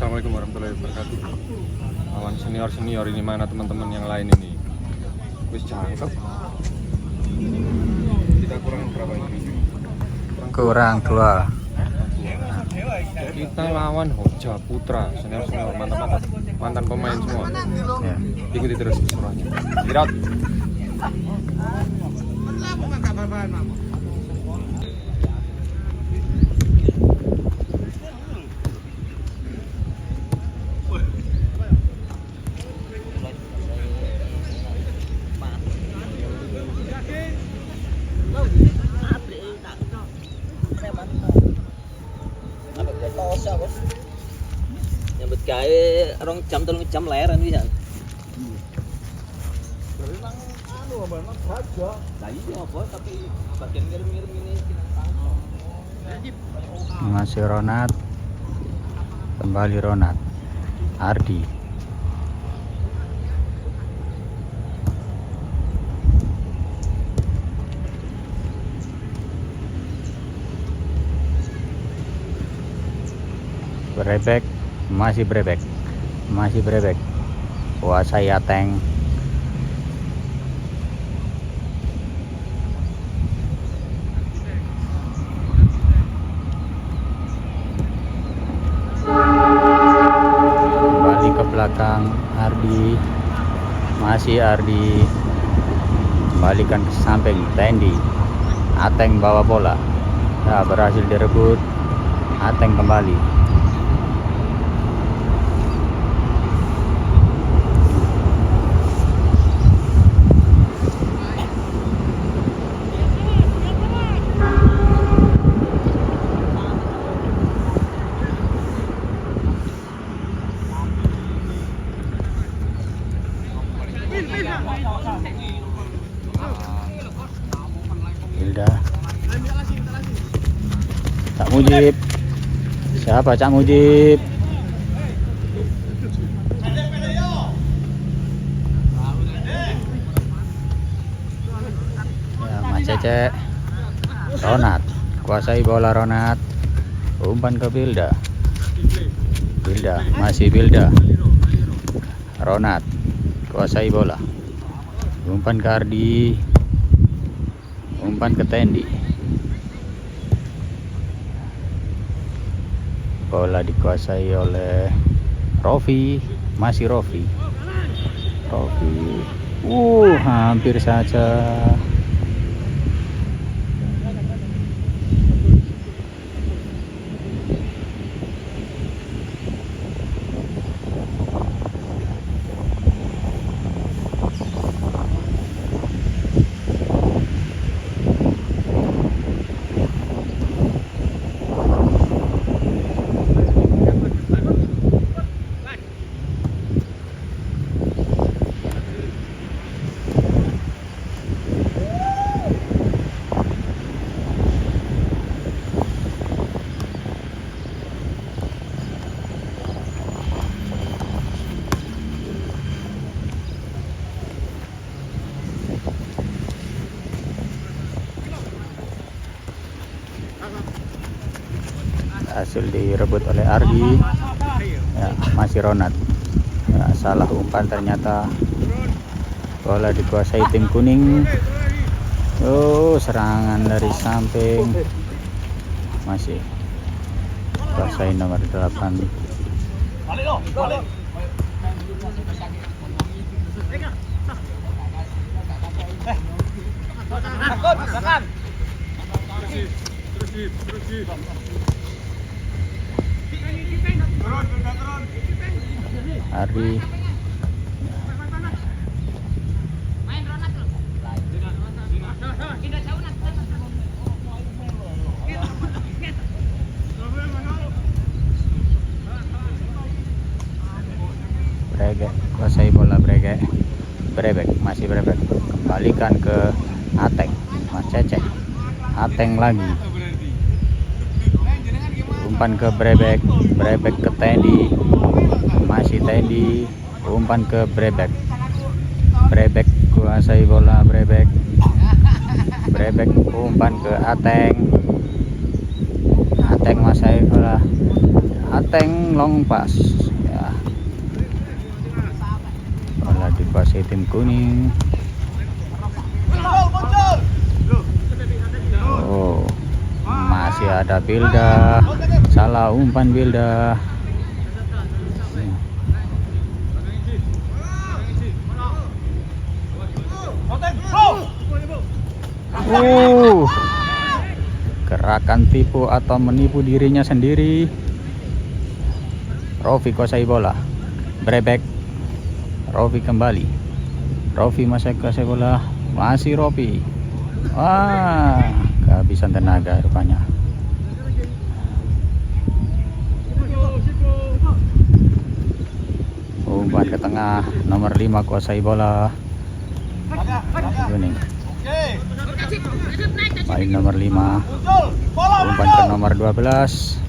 Assalamualaikum warahmatullahi wabarakatuh. Lawan senior ini mana teman-teman yang lain ini? Wis cakep. Kita kurang berapa ini? Kurang 2. Kita lawan Hoja Putra, senior mantan pemain semua. Ya. Ikuti terus keseruannya. Lihat. Nyambut gawe rong jam 3 jam leren bisa. Lah iya apa tapi bagian ngirim-ngirim ini Masih Ronat. Kembali Ronat. Ardi. Brebek, masih brebek, kuasai Ateng. Kembali ke belakang Ardi, masih Ardi, kembalikan ke samping Tendi. Ateng bawa bola, ya, berhasil direbut. Ateng kembali. Hilda. Cak Mujib. Siapa Cak Mujib? Ya, Mas Cece. Ronat. Kuasai bola Ronat. Umpan ke Bilda. Masih Bilda. Ronat. Kuasai bola. Umpan ke Ardi. Umpan ke Tendi. Bola dikuasai oleh Rofi. Masih Rofi. Hampir saja. Hasil direbut oleh Ardi. Ya, masih Ronat. Ya, salah umpan ternyata. Bola dikuasai tim kuning. Serangan dari samping. Masih kuasai nomor 8. Ardi. Brebek, kuasai bola Brebek. Masih Brebek. Kembalikan ke Ateng. Mas Cece. Ateng lagi. Umpan ke Brebek ke Tendi. Masih Tendi. Umpan ke Brebek kuasai bola Brebek. Umpan ke Ateng. Ateng masai bola. Ateng long pass ya. Bola dikuasai tim kuning. Oh, masih ada Bilda. Salah umpan Bilda. Gerakan tipu atau menipu dirinya sendiri. Rofi kuasai bola. Brebek. Rofi kembali. Rofi masih kuasai bola. Masih Rofi. Wah, kehabisan tenaga rupanya. Umpan ke tengah. Nomor 5 kuasai bola. Kuning. Main nomor 5. Umpan ke nomor 12.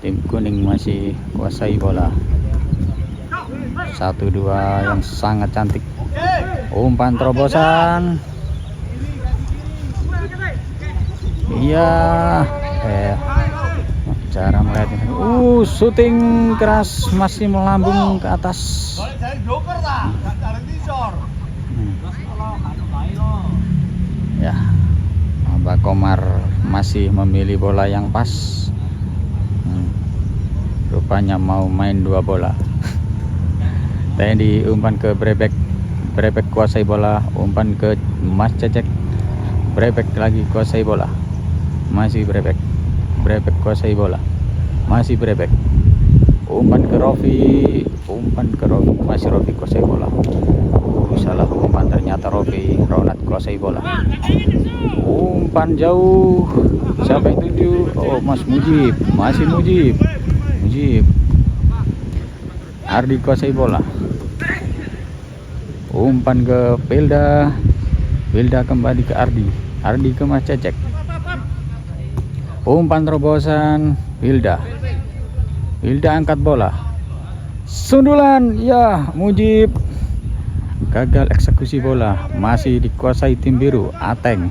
Tim kuning masih kuasai bola. 1-2 yang sangat cantik. Umpan terobosan. Iya. Cara melihatnya. Syuting keras masih melambung ke atas. Ya, Abah Komar masih memilih bola yang pas. Rupanya mau main 2 bola. Tadi umpan ke Brebek. Brebek kuasai bola. Umpan ke Mas Cecek. Brebek lagi kuasai bola. Masih Brebek. Brebek kuasai bola. Masih Brebek. Umpan ke Rofi. Umpan ke Rofi. Masih Rofi kuasai bola. Salah umpan ternyata Rofi. Ronald kuasai bola. Umpan jauh. Siapa yang tuju? Oh, Mas Mujib. Masih Mujib. Mujib. Ardi kuasai bola. Umpan ke Pilda. Pilda kembali ke Ardi. Ardi ke Mas Cecek. Umpan terobosan Bilda. Bilda angkat bola. Sundulan ya, Mujib gagal eksekusi bola. Masih dikuasai tim biru. Ateng.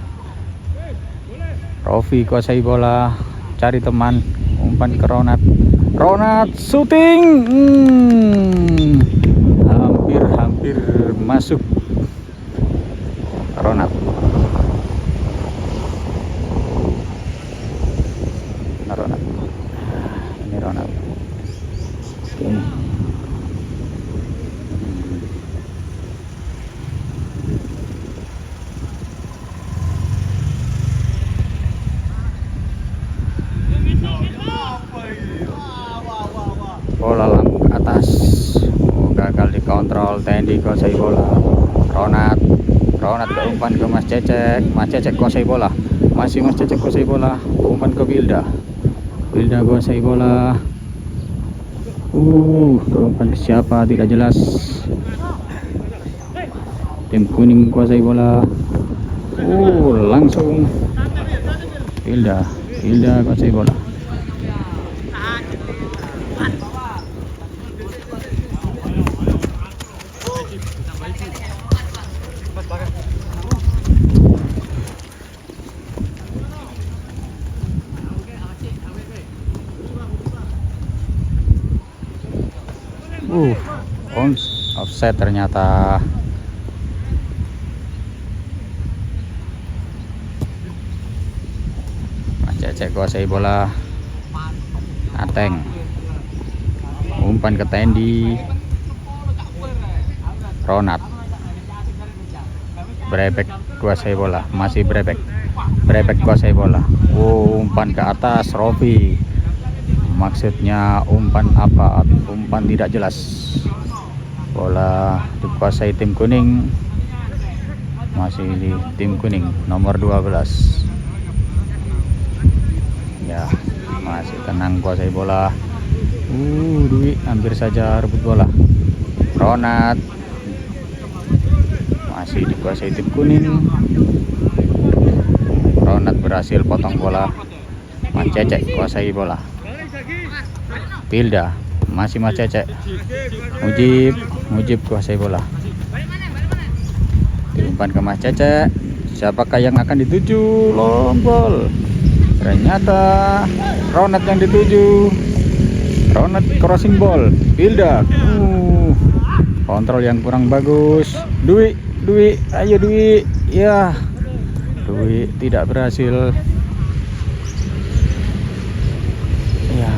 Rofi kuasai bola. Cari teman. Umpan ke Ronat. Ronat syuting. Hampir masuk. Ronat. Ronald. Ini Ronald. Bola lambung ke atas. Oh, gagal dikontrol. Tendi kuasai bola. Ronald. Ronald ke umpan ke Mas Cecek. Mas Cecek kuasai bola. Masih Mas Cecek kuasai bola. Umpan ke Bilda. Bilda kuasai bola. Umpan ke siapa tidak jelas. Tim kuning kuasai bola. Langsung Bilda. Bilda kuasai bola. Offset ternyata. Mas Cecek kuasai bola. Ateng. Umpan ke Tendi. Ronat. Brebek kuasai bola. Masih Brebek. Brebek kuasai bola. Umpan ke atas Rofi. Maksudnya umpan apa? Umpan tidak jelas. Bola dikuasai tim kuning. Masih di tim kuning nomor 12. Ya, masih tenang kuasai bola. Dwi hampir saja rebut bola. Ronat. Masih dikuasai tim kuning. Ronat berhasil potong bola. Mas Cecek kuasai bola. Bilda. Masih Mas Cecek. Mujib kuasai bola. Diumpan ke Mas Cecek. siapakah yang akan dituju? Long ball. Ternyata Ronald yang dituju. Ronald crossing ball. Pilda. Kontrol yang kurang bagus. Dwi, ayo Dwi. Ya. Dwi tidak berhasil. Ya.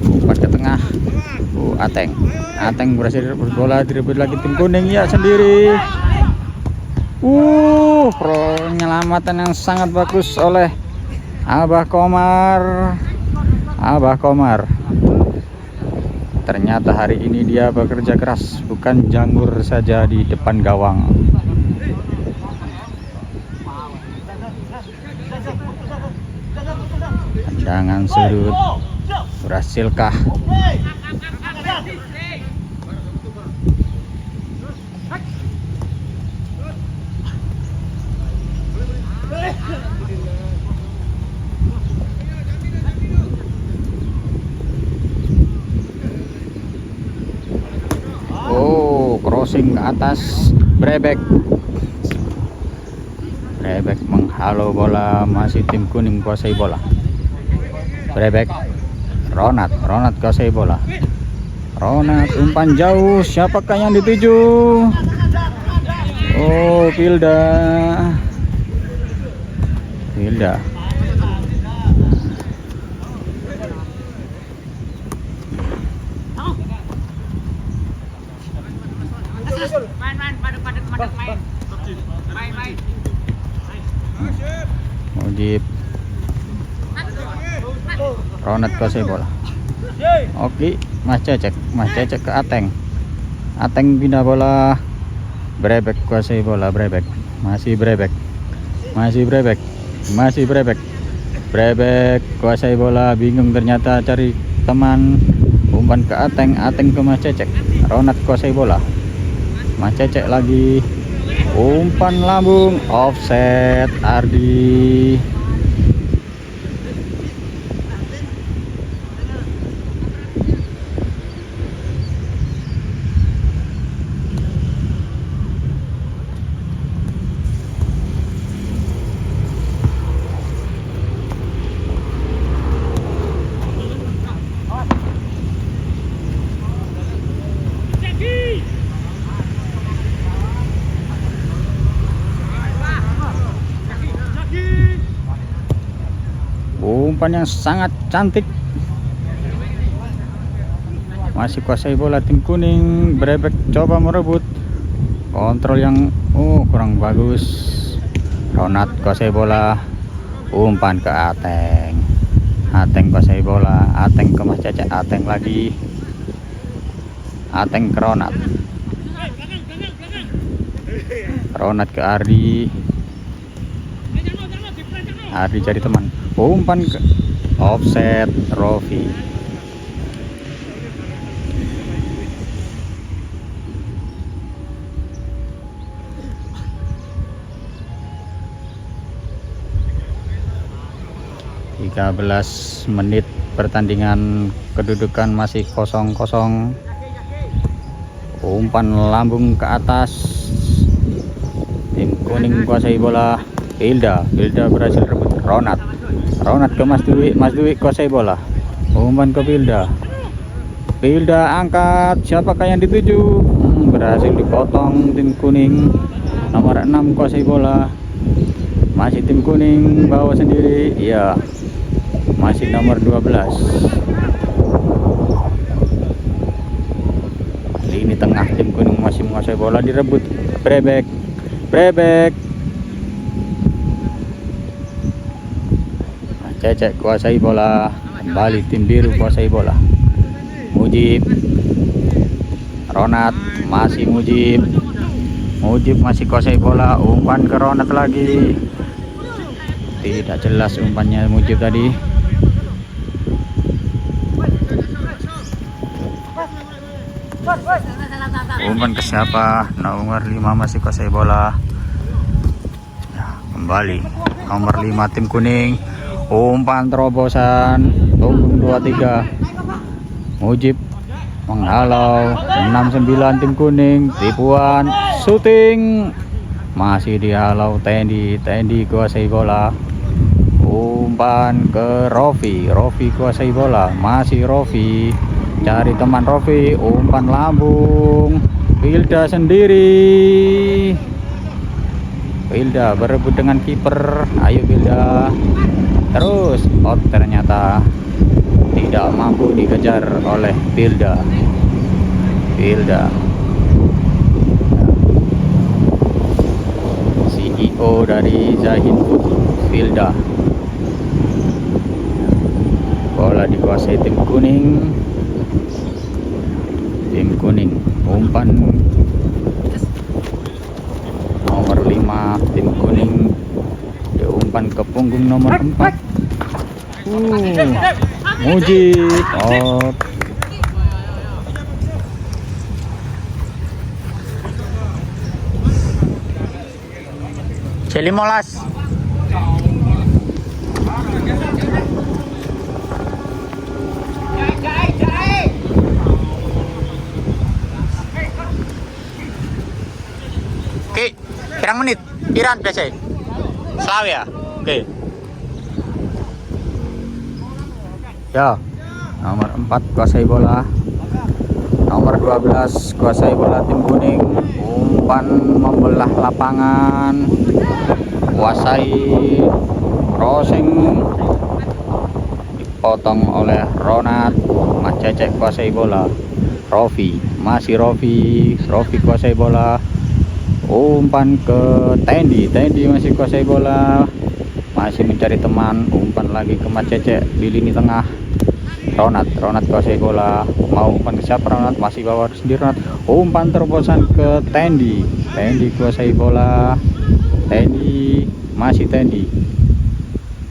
Umpan ke tengah. Ateng berhasil direbut bola, direbut lagi tim kuning ya sendiri. Penyelamatan yang sangat bagus oleh Abah Komar. Ternyata hari ini dia bekerja keras, bukan janggur saja di depan gawang. Tendangan sudut, berhasilkah? Crossing ke atas, Brebek menghalau bola, masih tim kuning kuasai bola. Brebek, Ronald kuasai bola. Ronald umpan jauh, siapakah yang dituju? Pilda. Mujib. Ronald kuasai bola. Oke, Mas Cecek ke Ateng pindah bola. Brebek kuasai bola. Masih Brebek kuasai bola, bingung ternyata cari teman. Umpan ke Ateng ke Mas Cecek. Ronald kuasai bola. Mas Cecek lagi. Umpan lambung, offset Ardi. Umpan yang sangat cantik, masih kuasai bola tim kuning. Brebek coba merebut, kontrol yang kurang bagus. Ronald kuasai bola, umpan ke Ateng kuasai bola. Ateng ke Mas Cecek, Ateng lagi, Ateng ke Ronald ke Ardi cari teman. Umpan ke offset Rofi. Tiga 13 menit pertandingan, kedudukan masih 0-0. Umpan lambung ke atas, tim kuning kuasai bola. Pilda berhasil rebut. Ronald ke Mas Dwi kuasai bola. Umpan ke Pilda angkat, siapakah yang dituju? Berhasil dipotong tim kuning. Nomor 6 kuasai bola. Masih tim kuning bawa sendiri. Ya, masih nomor 12. Lini tengah tim kuning masih menguasai bola, direbut. Brebek. Cecek kuasai bola, kembali tim biru kuasai bola. Mujib, Ronald, masih Mujib masih kuasai bola. Umpan ke Ronald lagi, tidak jelas umpannya Mujib tadi. Umpan ke siapa? Nomor 5 masih kuasai bola. Ya, kembali. Nomor 5 tim kuning. Umpan terobosan. Punggung 23. Mujib menghalau. 69 tim kuning. Tipuan. Shooting. Masih dihalau Tendi. Tendi kuasai bola. Umpan ke Rofi. Rofi kuasai bola. Masih Rofi. Cari teman Rofi. Umpan lambung. Wilda sendiri. Wilda berebut dengan kiper. Ayo Wilda. Terus ternyata tidak mampu dikejar oleh Wilda. Wilda CEO dari Zahin Wilda. Bola dikuasai tim kuning. Tim kuning. Umpan nomor 5 tim kuning. Diumpan ke punggung nomor 4. Mujib out. C15. Oke, pirang menit? Pirang biasa? Selawe ya? Oke. Ya, nomor 4 kuasai bola. Nomor 12 kuasai bola tim kuning. Umpan membelah lapangan. Kuasai crossing. Dipotong oleh Ronald. Mas Cecek kuasai bola. Rofi, masih Rofi. Rofi kuasai bola. Umpan ke Tendi. Tendi masih kuasai bola. Masih mencari teman. Umpan lagi ke Mas Cecek di lini tengah. Ronald kuasai bola. Mau umpan ke siapa Ronald? Masih bawa sendiri Ronald. Umpan terobosan ke Tendi. Tendi kuasai bola. Tendi, masih Tendi.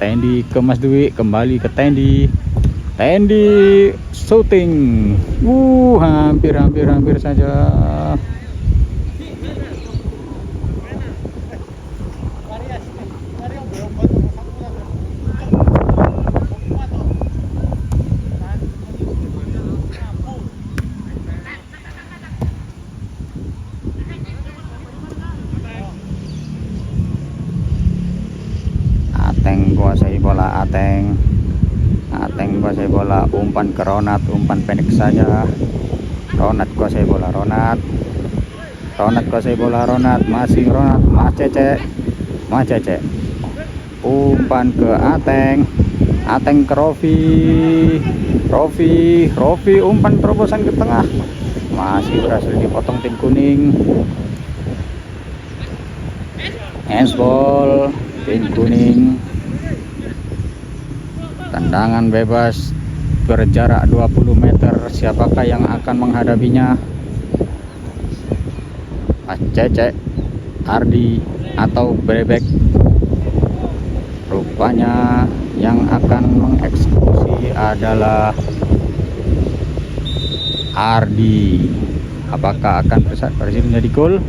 Tendi ke Mas Dwi. Kembali ke Tendi. Tendi shooting. Hampir saja. Ateng kuasai bola. Ateng kuasai bola. Umpan ke Ronald. Umpan pendek saja. Ronald kuasai bola. Ronald kuasai bola. Ronald, masih Ronald. Mas Cecek. Umpan ke Ateng. Ateng ke Rofi. Umpan terobosan ke tengah. Masih berhasil dipotong tim kuning. Handsball tim kuning. Tendangan bebas berjarak 20 meter. Siapakah yang akan menghadapinya? Mas Cecek, Ardi, atau Brebek? Rupanya yang akan mengeksekusi adalah Ardi. Apakah akan berhasil menjadi gol?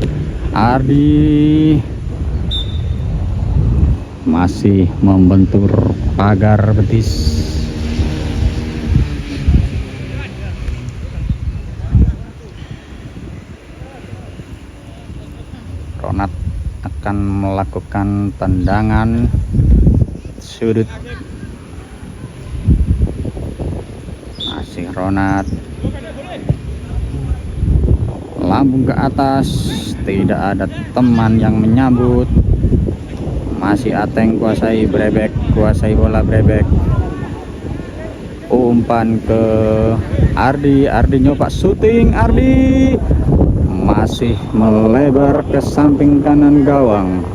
Ardi masih membentur pagar betis. Ronald akan melakukan tendangan sudut. Masih Ronald. Lambung ke atas. Tidak ada teman yang menyambut. Masih Ateng kuasai Brebek. Kuasai bola Brebek. Umpan ke Ardi. Ardi nyoba shooting. Ardi masih melebar ke samping kanan gawang.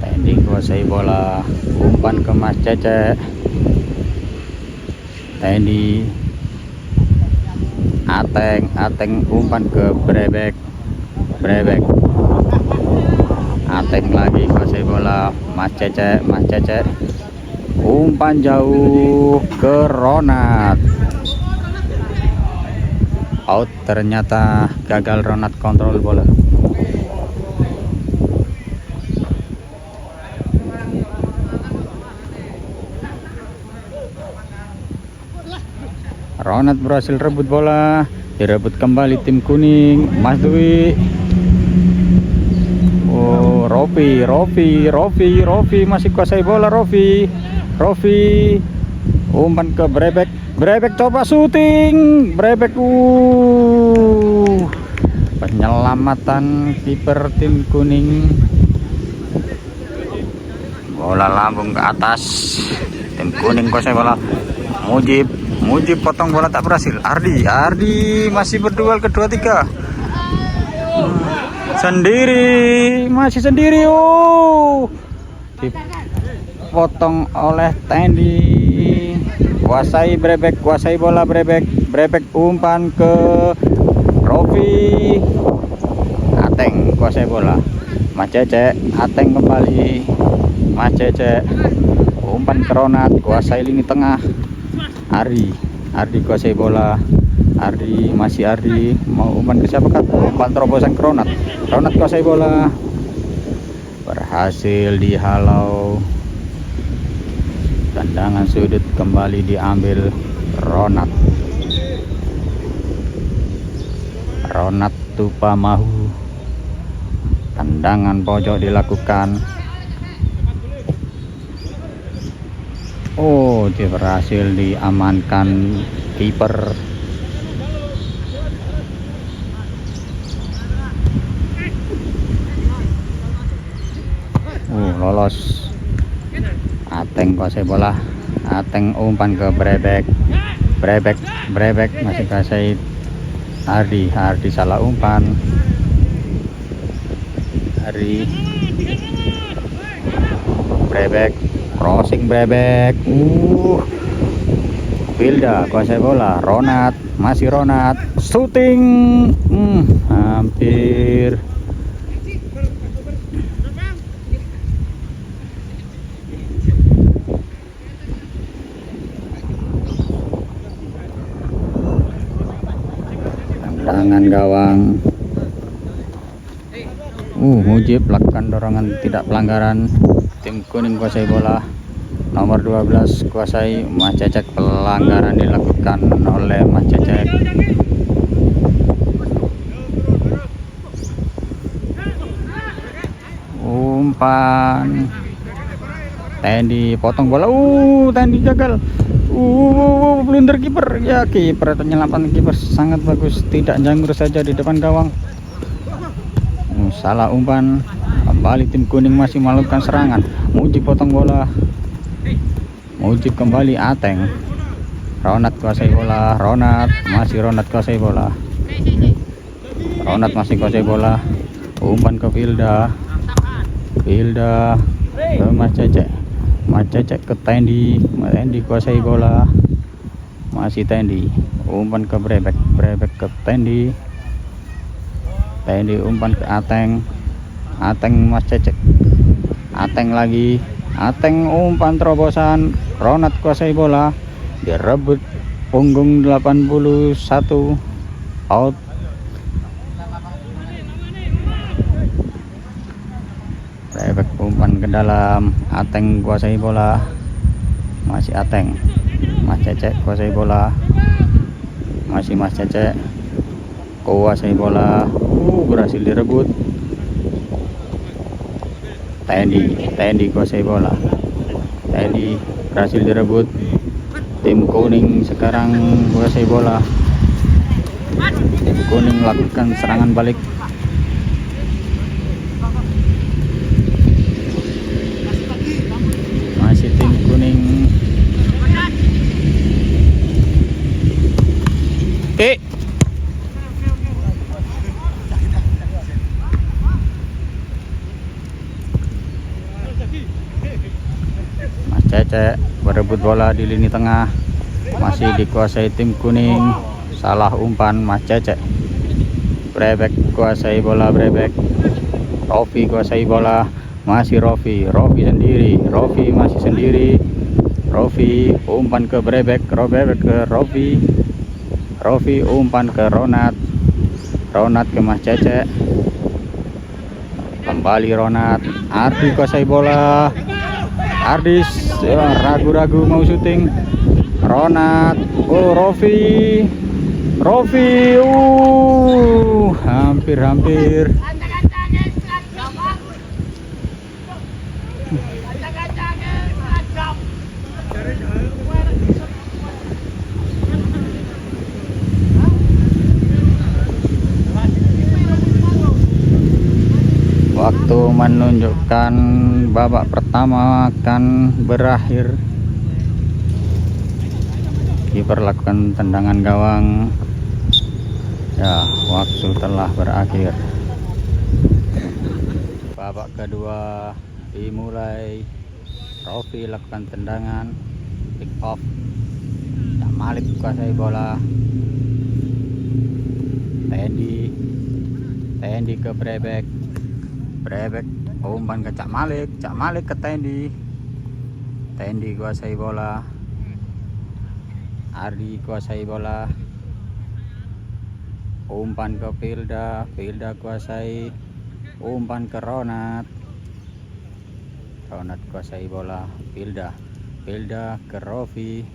Tendi kuasai bola. Umpan ke Mas Cecek. Tendi, Ateng umpan ke Brebek, Ateng lagi kuasai bola, Mas Cece, umpan jauh ke Ronat, out, ternyata gagal Ronat kontrol bola. Ronat berhasil rebut bola, direbut kembali tim kuning, Mas Dwi. Oh, Rofi masih kuasai bola. Rofi umpan ke Brebek coba syuting, penyelamatan kiper tim kuning, bola lambung ke atas, tim kuning kuasai bola. Mujib potong bola tak berhasil. Ardi masih berduel kedua tiga. Masih sendiri. Dipotong oleh Tendi. Kuasai bola Brebek umpan ke Rofi. Ateng kuasai bola. Mas Cece, Ateng kembali. Mas Cece umpan ke Ronat, kuasai lini tengah. Ardi kuasai bola. Ardi mau umpan ke siapa kan? Umpan terobosan ke Ronat kuasai bola, berhasil dihalau. Tendangan sudut kembali diambil Ronat Tupamahu. Tendangan pojok dilakukan. Oh, dia berhasil diamankan kiper. Lolos. Ateng kuasai bola. Ateng umpan ke Brebek masih kuasai. Ardi salah umpan. Brebek crossing. Wilda kuasai bola. Ronat shooting, hampir. Tendangan gawang. Mujib lakukan dorongan tidak pelanggaran. Tim kuning kuasai bola. Nomor 12 kuasai. Mas Cecek, pelanggaran dilakukan oleh Mas Cecek. Umpan. Tendi potong bola. Tendi gagal. Blunder kiper. Ya, kiper penyelamat kiper sangat bagus, tidak janggur saja di depan gawang. Salah umpan. Kembali tim kuning masih melakukan serangan. Mujib potong bola. Mujib kembali. Ateng. Ronat kuasai bola. Ronat kuasai bola. Umpan ke Wilda ke Mas Cecek ke Tendi kuasai bola. Masih Tendi. Umpan ke Brebek ke Tendi umpan ke Ateng. Mas Cecek. Ateng lagi. Umpan terobosan. Ronat kuasai bola. Direbut punggung 81. Out. Brebek umpan ke dalam. Ateng kuasai bola. Masih Ateng. Mas Cecek kuasai bola. Masih Mas Cecek kuasai bola. Berhasil direbut. Tendi kuasai bola. Berhasil direbut. Tim kuning sekarang kuasai bola. Tim kuning melakukan serangan balik. Masih tim kuning. Mas Cecek berebut bola di lini tengah. masih dikuasai tim kuning. Salah umpan Mas Cecek. Brebek kuasai bola, Brebek. Rofi kuasai bola, masih Rofi sendiri, Rofi masih sendiri. Rofi umpan ke Brebek, Brebek ke Rofi umpan ke Ronat ke Mas Cecek. Kembali Ronat, Ardi kuasai bola, Ardis ragu-ragu mau syuting. Ronat, oh Rofi, hampir. Waktu menunjukkan babak pertama akan berakhir. Kiper lakukan tendangan gawang. Ya, waktu telah berakhir. Babak kedua dimulai. Rofi lakukan tendangan, pick off. Cak Malik kuasai bola. Tendi ke Brebek umpan ke Cak Malik ke Tendi kuasai bola. Ardi kuasai bola, umpan ke Filda kuasai, umpan ke Ronat kuasai bola. Filda ke Rofi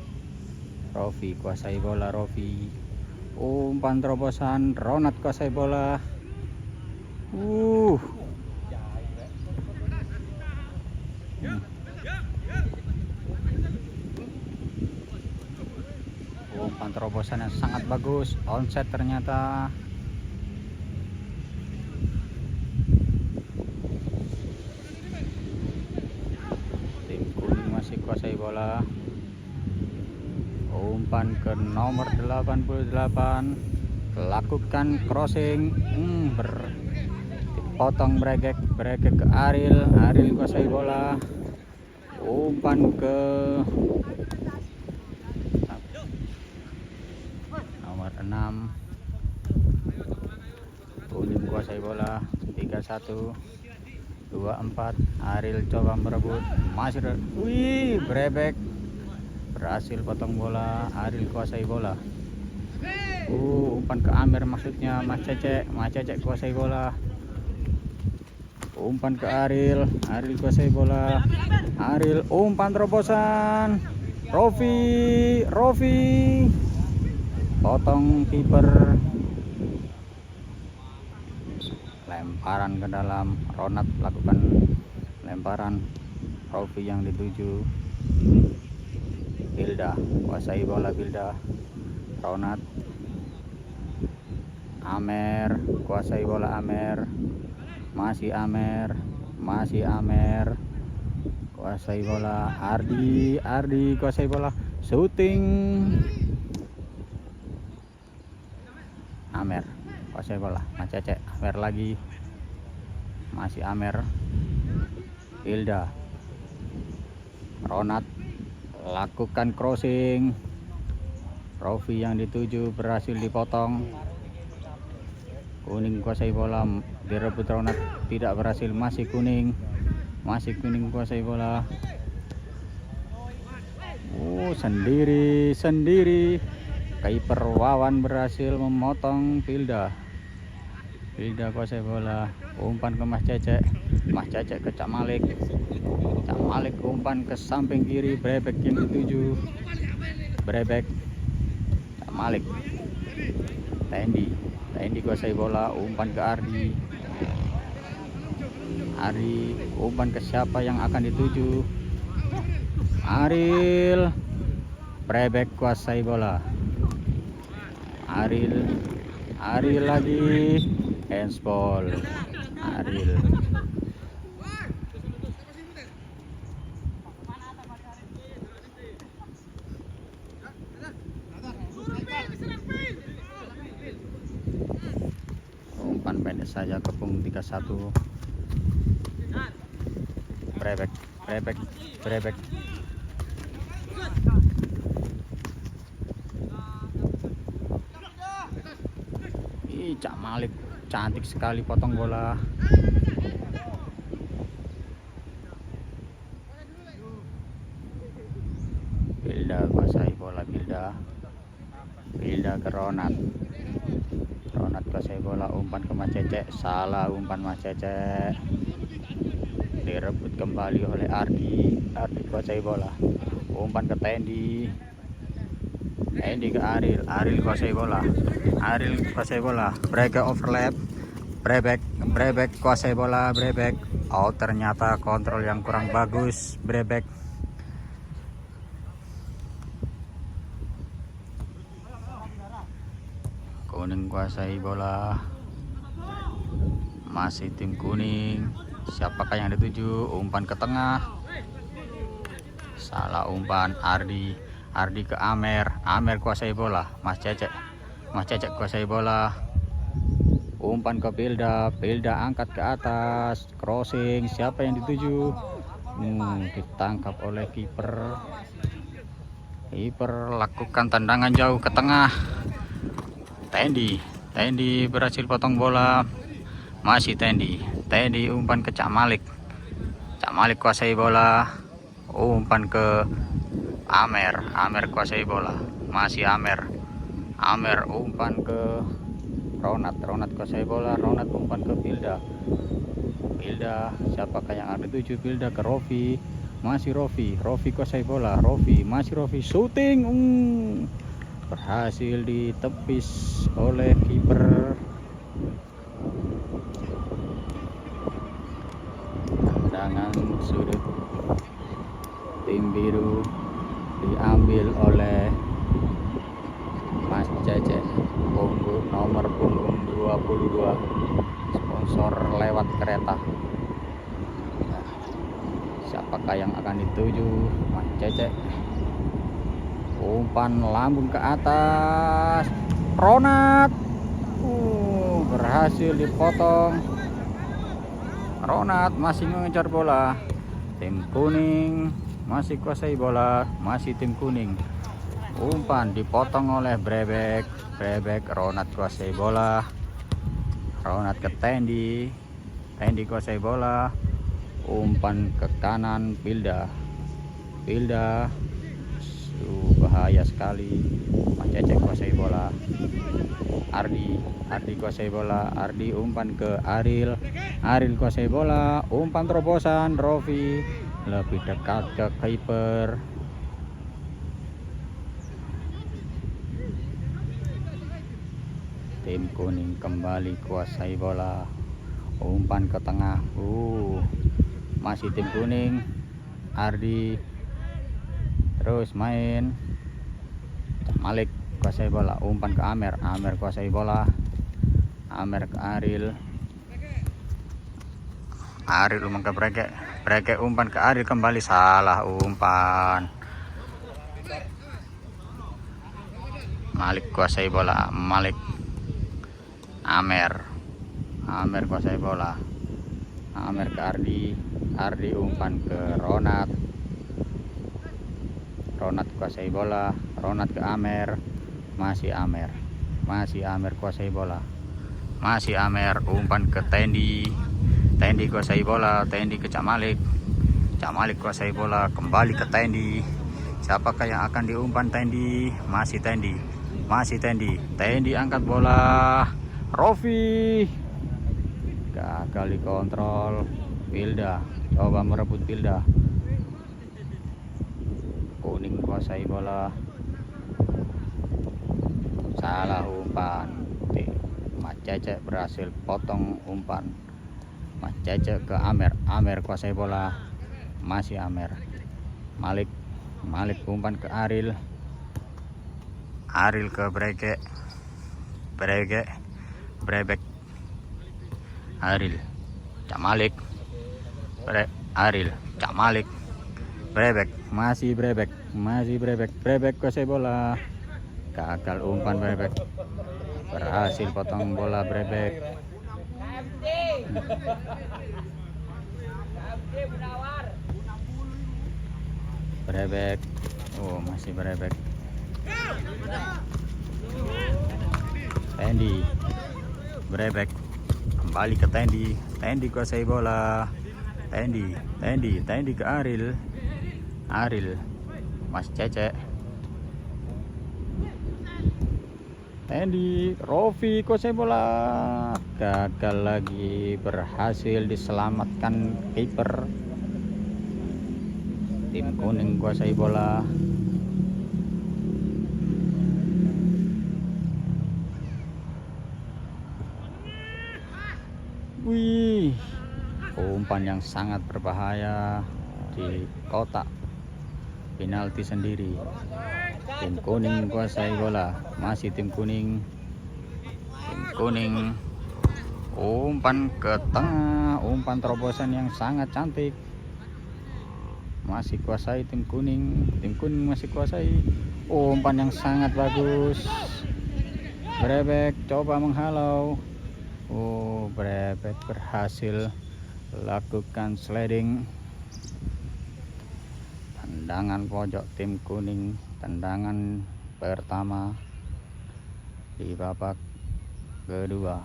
kuasai bola. Umpan terobosan, Ronat kuasai bola. Umpan terobosan yang sangat bagus, onside ternyata. Tim kuning masih kuasai bola. Umpan ke nomor 88, lakukan crossing, potong Bregek ke Aril kuasai bola. Umpan ke nomor 6, kuning kuasai bola. 3-1, 2-4. Aril coba merebut, masih Brebek berhasil potong bola. Aril kuasai bola. Umpan ke Amir, maksudnya Mas Cecek kuasai bola. Umpan ke Aril kuasai bola. Aril umpan terobosan, Rofi potong kiper. Lemparan ke dalam, Ronat lakukan lemparan. Rofi yang dituju. Filda kuasai bola. Ronat. Amer kuasai bola. Masih Amer kuasai bola. Ardi kuasai bola, shooting. Amer kuasai bola. Mas Cecek, Amer lagi, masih Amer. Hilda, Ronat lakukan crossing. Rofi yang dituju berhasil dipotong. Kuning kuasai bola, direbut Ronat, tidak berhasil. Masih kuning kuasai bola. Sendiri. Kiper Wawan berhasil memotong Filda kuasai bola. Umpan ke Mas Cecek ke Cak Malik. Umpan ke samping kiri, Brebek yang dituju. Cak Malik. Tendi kuasai bola, umpan ke Ardi. Umpan ke siapa yang akan dituju? Aril. Brebek kuasai bola. Aril lagi, handsball. Aril. Umpan pendek saja, kepung. 3-1. Brebek. Wih, Cak Malik cantik sekali potong bola. Bilda kuasai bola, Bilda ke Ronat kuasai bola, umpan ke Mas Cecek, salah umpan Mas Cecek, direbut kembali oleh Ardi kuasai bola, umpan ke Tendi ke Aril kuasai bola, Breke overlap, Brebek kuasai bola, Brebek, oh ternyata kontrol yang kurang bagus, Brebek. Kuning kuasai bola, masih tim kuning. Siapakah yang dituju? Umpan ke tengah, salah umpan. Ardi ke Amer kuasai bola, Mas Cecek kuasai bola, umpan ke Bilda angkat ke atas, crossing. Siapa yang dituju? Ditangkap oleh kiper, lakukan tendangan jauh ke tengah. Tendi berhasil potong bola, masih Tendi umpan ke Cak Malik kuasai bola, umpan ke Amer kuasai bola, masih Amer umpan ke Ronat kuasai bola, Ronat umpan ke Bilda, siapakah yang ada tuju? Bilda ke Rofi, masih Rofi kuasai bola, masih Rofi shooting, berhasil ditepis oleh kiper. Tendangan sudut tim biru diambil oleh Mas Cecek, nomor punggung 22, sponsor lewat kereta. Nah, siapakah yang akan dituju? Mas Cecek, umpan lambung ke atas, Ronat, berhasil dipotong. Ronat masih mengejar bola, tim kuning masih kuasai bola, masih tim kuning. Umpan dipotong oleh Brebek, Ronat kuasai bola, Ronat ke Tendi kuasai bola, umpan ke kanan Bilda, bahaya sekali. Mas Cecek kuasai bola, Ardi kuasai bola, Ardi umpan ke Aril kuasai bola, umpan terobosan Rofi, lebih dekat ke kiper. Tim kuning kembali kuasai bola, umpan ke tengah, masih tim kuning. Ardi terus main, Malik kuasai bola, umpan ke Amer kuasai bola, Amer ke Aril umpan ke Breke umpan ke Aril kembali, salah umpan. Malik kuasai bola, Amer kuasai bola, Amer ke Ardi umpan ke Ronat kuasai bola, Ronat ke Amer, masih Amer kuasai bola, masih Amer umpan ke Tendi kuasai bola, Tendi ke Cak Malik kuasai bola, kembali ke Tendi. Siapakah yang akan diumpan? Tendi, masih Tendi angkat bola, Rofi gagal dikontrol. Bilda coba merebut, Bilda, kuning kuasai bola, salah umpan. Mas Cecek berhasil potong umpan, Mas Cecek ke Amer kuasai bola, masih Amer. Malik umpan ke Aril ke Brebek, Aril, Cak Malik, Aril, Cak Malik, Brebek, masih Brebek kuasai bola, gagal umpan Brebek, berhasil potong bola Brebek. Masih Brebek. Brebek kembali ke Tendi. Tendi kuasai bola. Tendi ke Aril Mas Cece. Tendi, Rofi kuasai bola, gagal lagi, berhasil diselamatkan kiper. Tim kuning kuasai bola. Wih, umpan yang sangat berbahaya di kotak penalti sendiri. Tim kuning kuasai bola, masih tim kuning. Umpan ke tengah, umpan terobosan yang sangat cantik. Masih kuasai tim kuning masih kuasai. Umpan yang sangat bagus. Brebek coba menghalau. Brebek berhasil lakukan sliding. Tendangan pojok tim kuning, tendangan pertama di babak kedua.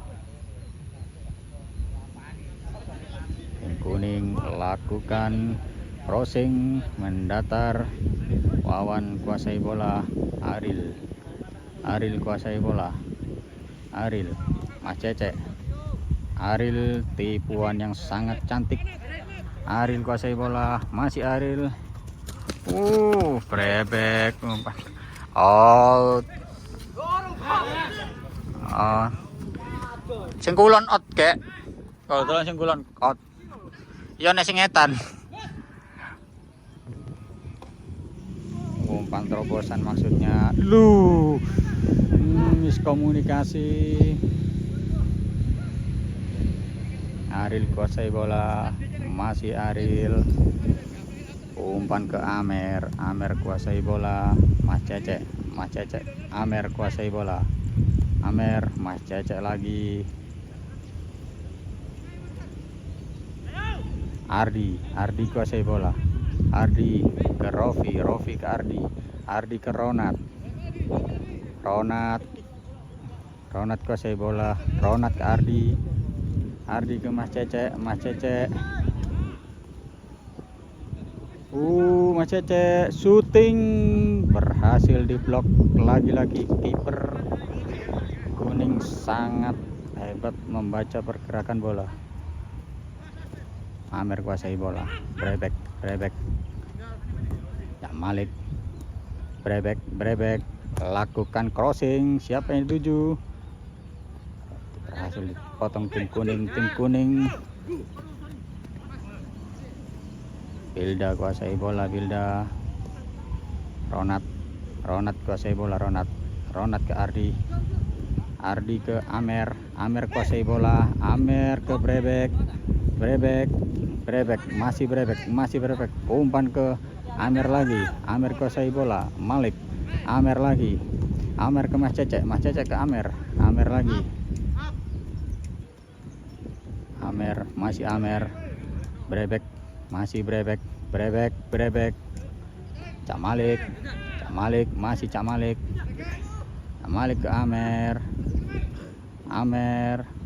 Tim kuning lakukan crossing mendatar. Wawan kuasai bola. Aril kuasai bola. Mas Cece. Aril, tipuan yang sangat cantik. Aril kuasai bola, masih Aril. Brebek umpan out. Singkulon out kek. Kalau dolan singkulon out. Iya nek sing etan. Umpan terobosan maksudnya. Miskomunikasi. Aril kuasai bola, masih Aril. Umpan ke Amer kuasai bola. Mas Cece. Amer kuasai bola. Mas Cece lagi. Ardi kuasai bola. Ardi ke Rofi ke Ardi ke Ronat kuasai bola. Ronat ke Ardi ke Mas Cece. Mas Cece syuting, berhasil diblok lagi-lagi. Kiper kuning sangat hebat membaca pergerakan bola. Amer kuasai bola. Brebek ya Malik. Brebek lakukan crossing. Siapa yang dituju? Berhasil dipotong tim kuning. Bilda kuasai bola. Ronat kuasai bola. Ronat ke Ardi ke Amer kuasai bola. Amer ke Brebek masih Brebek. Umpan ke Amer lagi. Amer kuasai bola. Malik. Amer lagi. Amer ke Mas Cece ke Amer lagi. Masih Amer. Brebek masih Brebek. Cak Malik masih Cak Malik ke Amer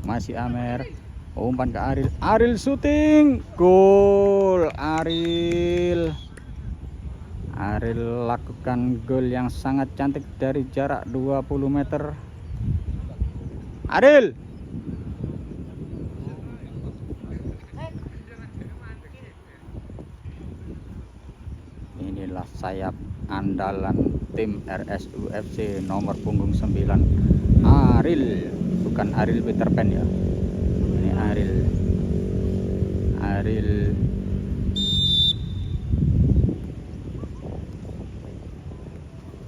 masih Amer. Umpan ke Aril syuting, gol. Aril lakukan gol yang sangat cantik dari jarak 20 meter. Aril inilah sayap andalan tim RSUFC nomor punggung 9. Aril, bukan Ariel Peter Pan ya. Ini Aril.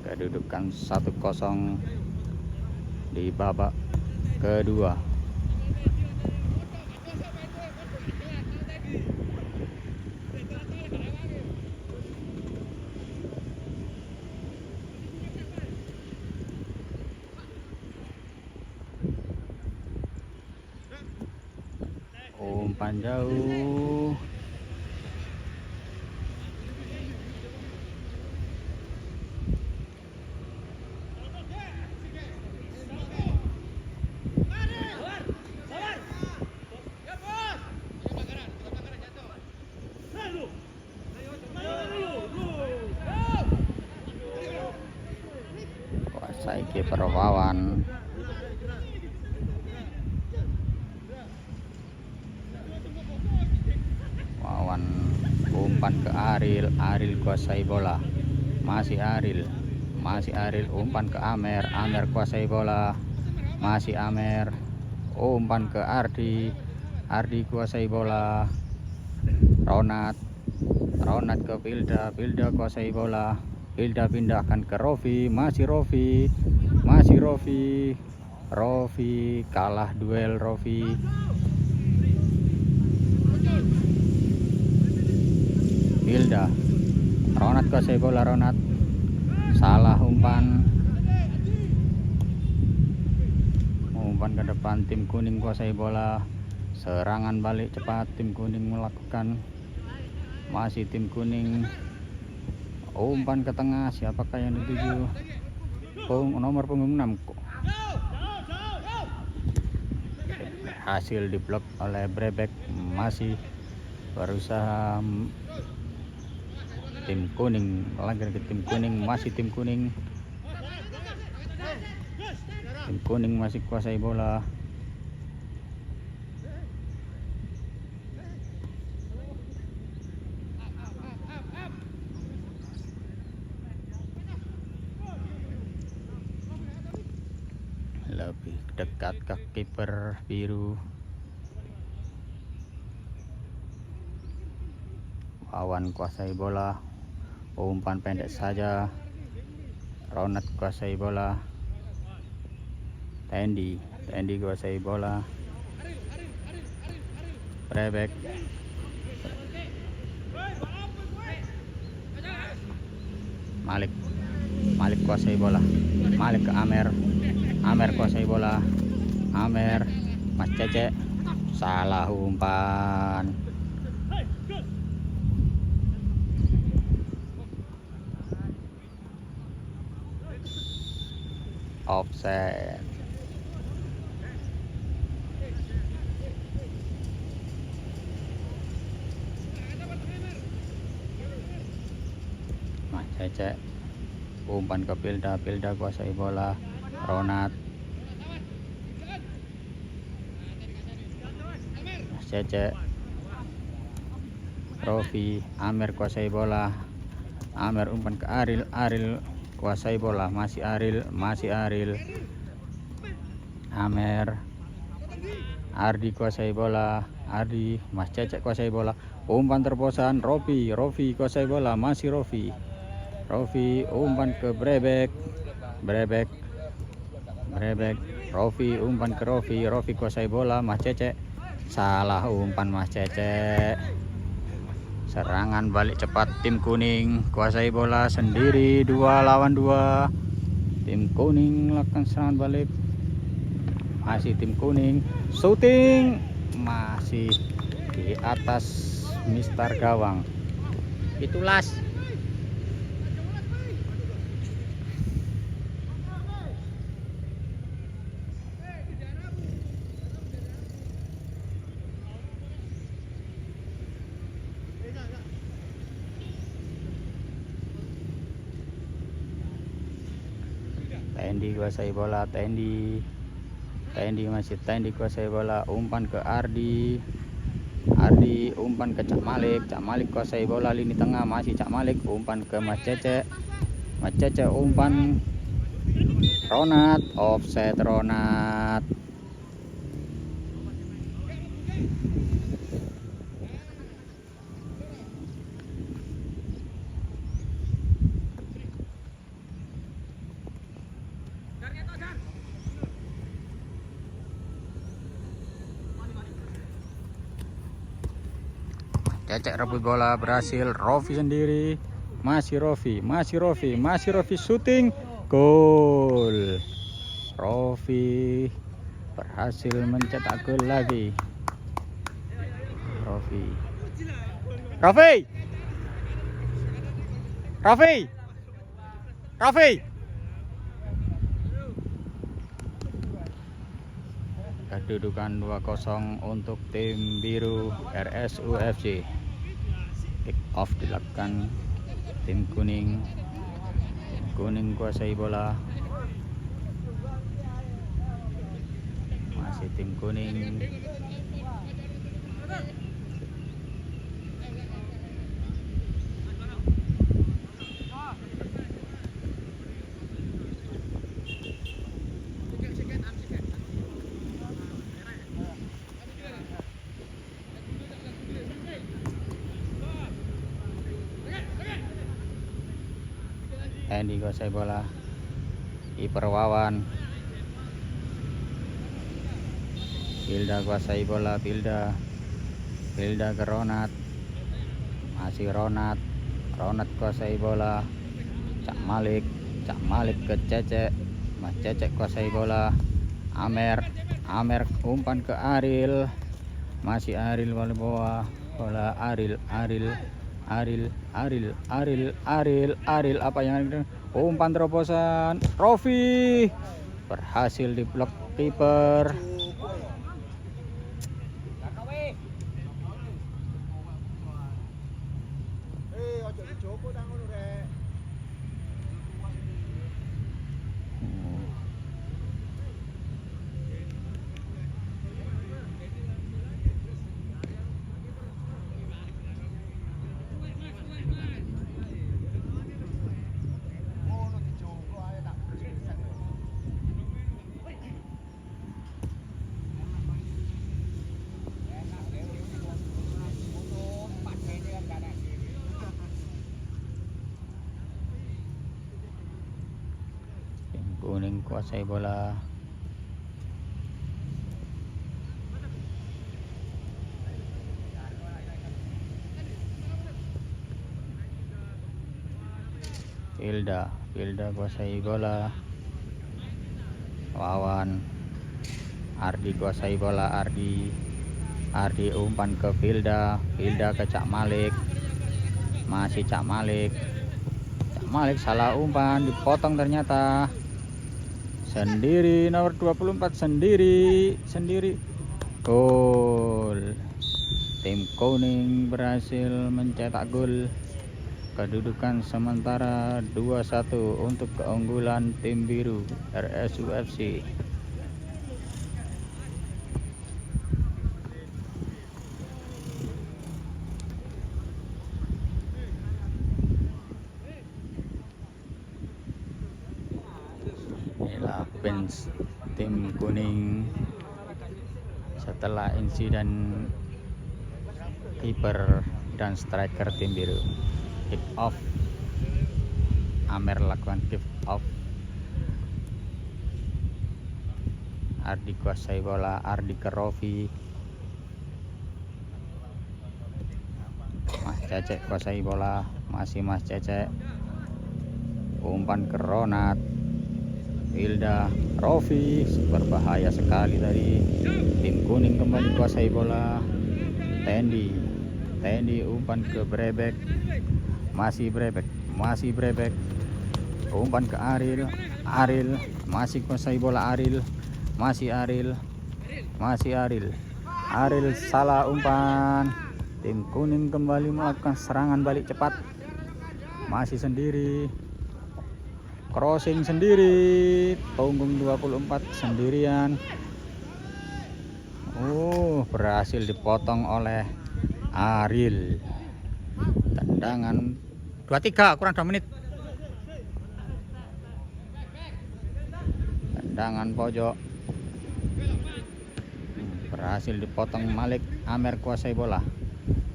Kedudukan 1-0 di babak kedua. Umpan jauh. kiper Wawan. Wawan umpan ke Aril, Aril kuasai bola, masih Aril, umpan ke Amer, Amer kuasai bola, masih Amer, umpan ke Ardi, Ardi kuasai bola, Ronat ke Pilda, Pilda kuasai bola, Pilda pindahkan ke Rofi, masih Rofi, Rofi kalah duel Rofi. Pilda, Ronat kuasai bola, Ronat salah umpan ke depan, tim kuning kuasai bola, serangan balik cepat tim kuning melakukan, masih tim kuning, umpan ke tengah, siapakah yang dituju? Nomor punggung 6 berhasil diblok oleh Brebek, masih berusaha tim kuning, lagi ke tim kuning, masih tim kuning masih kuasai bola. Lebih dekat ke kiper biru. Wawan kuasai bola, umpan pendek saja, Ronat kuasai bola, Tendi kuasai bola, Brebek, Malik kuasai bola, Malik ke Amer kuasai bola, Amer, Mas Cece salah umpan. Offset. Mas Cece umpan ke Pilda kuasai bola, Ronat, Mas Cece, Rofi, Amer kuasai bola, Amer umpan ke Aril kuasai bola, masih Aril, Amer, Ardi kuasai bola, Ardi, Mas Cece kuasai bola, umpan terbosan, Rofi kuasai bola, masih Rofi, umpan ke Brebek, Rofi umpan ke Rofi kuasai bola, Mas Cece salah umpan, Mas Cece. Serangan balik cepat tim kuning, kuasai bola sendiri 2 lawan 2. Tim kuning melakukan serangan balik, masih tim kuning, shooting masih di atas Mister Gawang. Itulah Tendi kuasai bola, Tendi masih Tendi kuasai bola, umpan ke Ardi, umpan ke Cak Malik kuasai bola lini tengah, masih Cak Malik, umpan ke Mas Cece, umpan Ronat, offset Ronat. Cecek rebut bola, berhasil, Rofi sendiri, masih Rofi shooting, gol. Rofi berhasil mencetak gol lagi. Rafi kedudukan 2-0 untuk tim biru RSUFC. Kick off dilakukan tim kuning kuasai bola, masih tim kuning. Andy kuasai bola, kiper Wawan. Pilda kuasai bola, Pilda ke Ronat, masih Ronat kuasai bola. Cak Malik ke Cecek, Mas Cecek kuasai bola. Amer umpan ke Aril, masih Aril bola Aril, apa yang ada? Umpan terobosan Rofi berhasil diblok kiper. Kuning kuasai bola. Pilda kuasai bola. Wawan. Ardi kuasai bola. Ardi umpan ke Pilda ke Cak Malik. Masih Cak Malik salah umpan, dipotong ternyata. Sendiri nomor 24 sendiri. Gol. Tim kuning berhasil mencetak gol. Kedudukan sementara 2-1 untuk keunggulan tim biru RSUFC. Inilah bench tim kuning setelah insiden kiper dan striker tim biru. Kick off. Amer lakukan kick off. Ardi kuasai bola. Ardi ke Rofi. Mas Cecek kuasai bola. Masih Mas Cecek. Umpan ke Ronat. Hilda, Rofi, berbahaya sekali tadi. Tim kuning kembali kuasai bola. Tendi umpan ke Brebek. Masih Brebek. Umpan ke Aril, masih kuasai bola Aril. Masih Aril. Aril salah umpan. Tim kuning kembali melakukan serangan balik cepat. Masih sendiri. Crossing sendiri, punggung 24 sendirian. Berhasil dipotong oleh Aril. Tendangan 23 kurang 2 menit. Tendangan pojok. Berhasil dipotong Malik. Amer kuasai bola.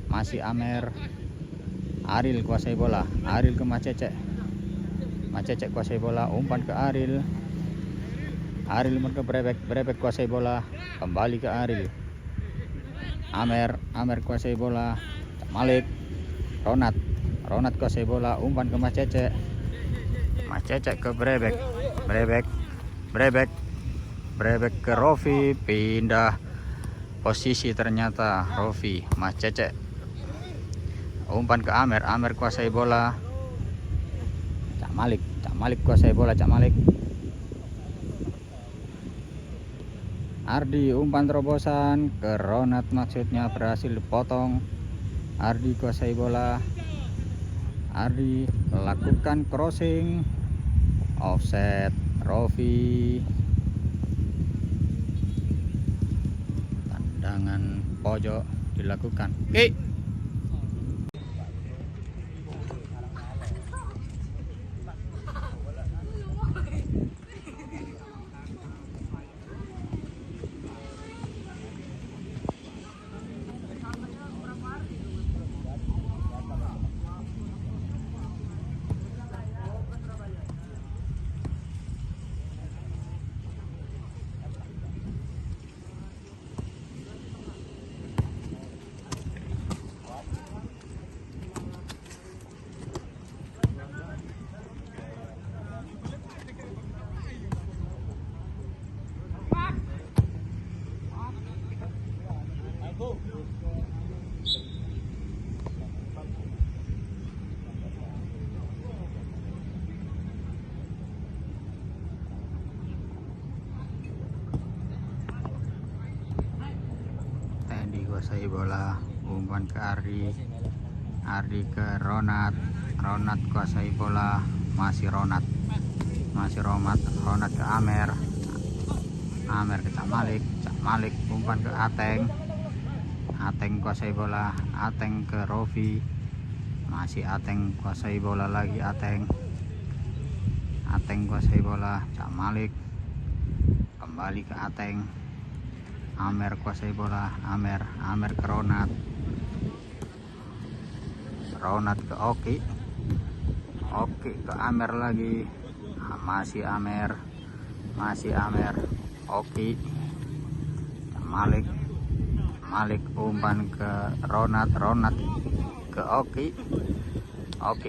Masih Amer. Aril kuasai bola. Aril ke Mas Cecek. Mas Cecek kuasai bola, umpan ke Aril. Aril ke Brebek kuasai bola, kembali ke Aril. Amer kuasai bola. Malik. Ronat kuasai bola, umpan ke Mas Cecek. Mas Cecek ke Brebek ke Rofi, pindah posisi ternyata Rofi. Mas Cecek umpan ke Amer kuasai bola. Cak Malik kuasai bola. Ardi umpan terobosan ke Ronat, maksudnya berhasil dipotong. Ardi kuasai bola. Ardi melakukan crossing, offset. Rofi tendangan pojok dilakukan. Oke. Dikuasai bola, umpan ke Ardi ke Ronat kuasai bola, masih Ronat ke Amer ke Cak Malik umpan ke Ateng kuasai bola, Ateng ke Rofi, masih Ateng kuasai bola lagi, Ateng kuasai bola, Cak Malik kembali ke Ateng, Amer kuasai bola, Amer ke Ronat ke Oki ke Amer lagi, masih Amer Oki, Malik umpan ke Ronat ke Oki